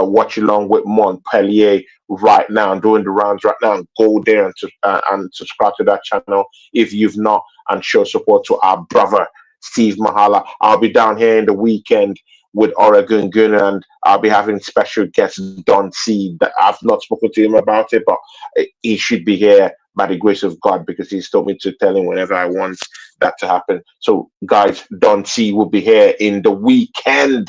watch along with Montpellier right now. I'm doing the rounds right now. Go there and subscribe to that channel if you've not, and show support to our brother Steve Mahala. I'll be down here in the weekend with Oregon Gunner, and I'll be having special guest Don C. That I've not spoken to him about it, but he should be here by the grace of God, because he's told me to tell him whenever I want that to happen. So, guys, Don C will be here in the weekend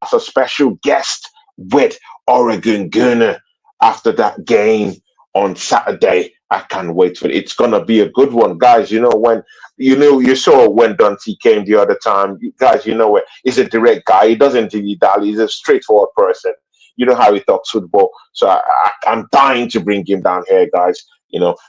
as a special guest with Oregon Gunner after that game on Saturday. I can't wait for it. It's gonna be a good one, guys. You saw when Dante came the other time, guys. He's a direct guy. He doesn't dilly dally. He's a straightforward person. You know how he talks football. So I'm dying to bring him down here, guys.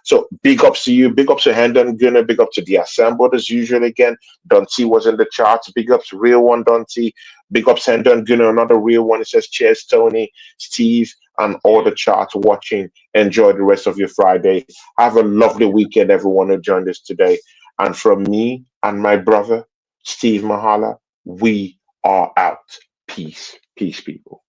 So big ups to you, big ups to Hendon Gunner, big up to the assembled as usual again. Dante was in the charts. Big ups, real one, Dante. Big ups, Hendon Gunner, another real one. It says cheers, Tony, Steve, and all the charts watching. Enjoy the rest of your Friday. Have a lovely weekend, everyone who joined us today. And from me and my brother, Steve Mahala, we are out. Peace. Peace, people.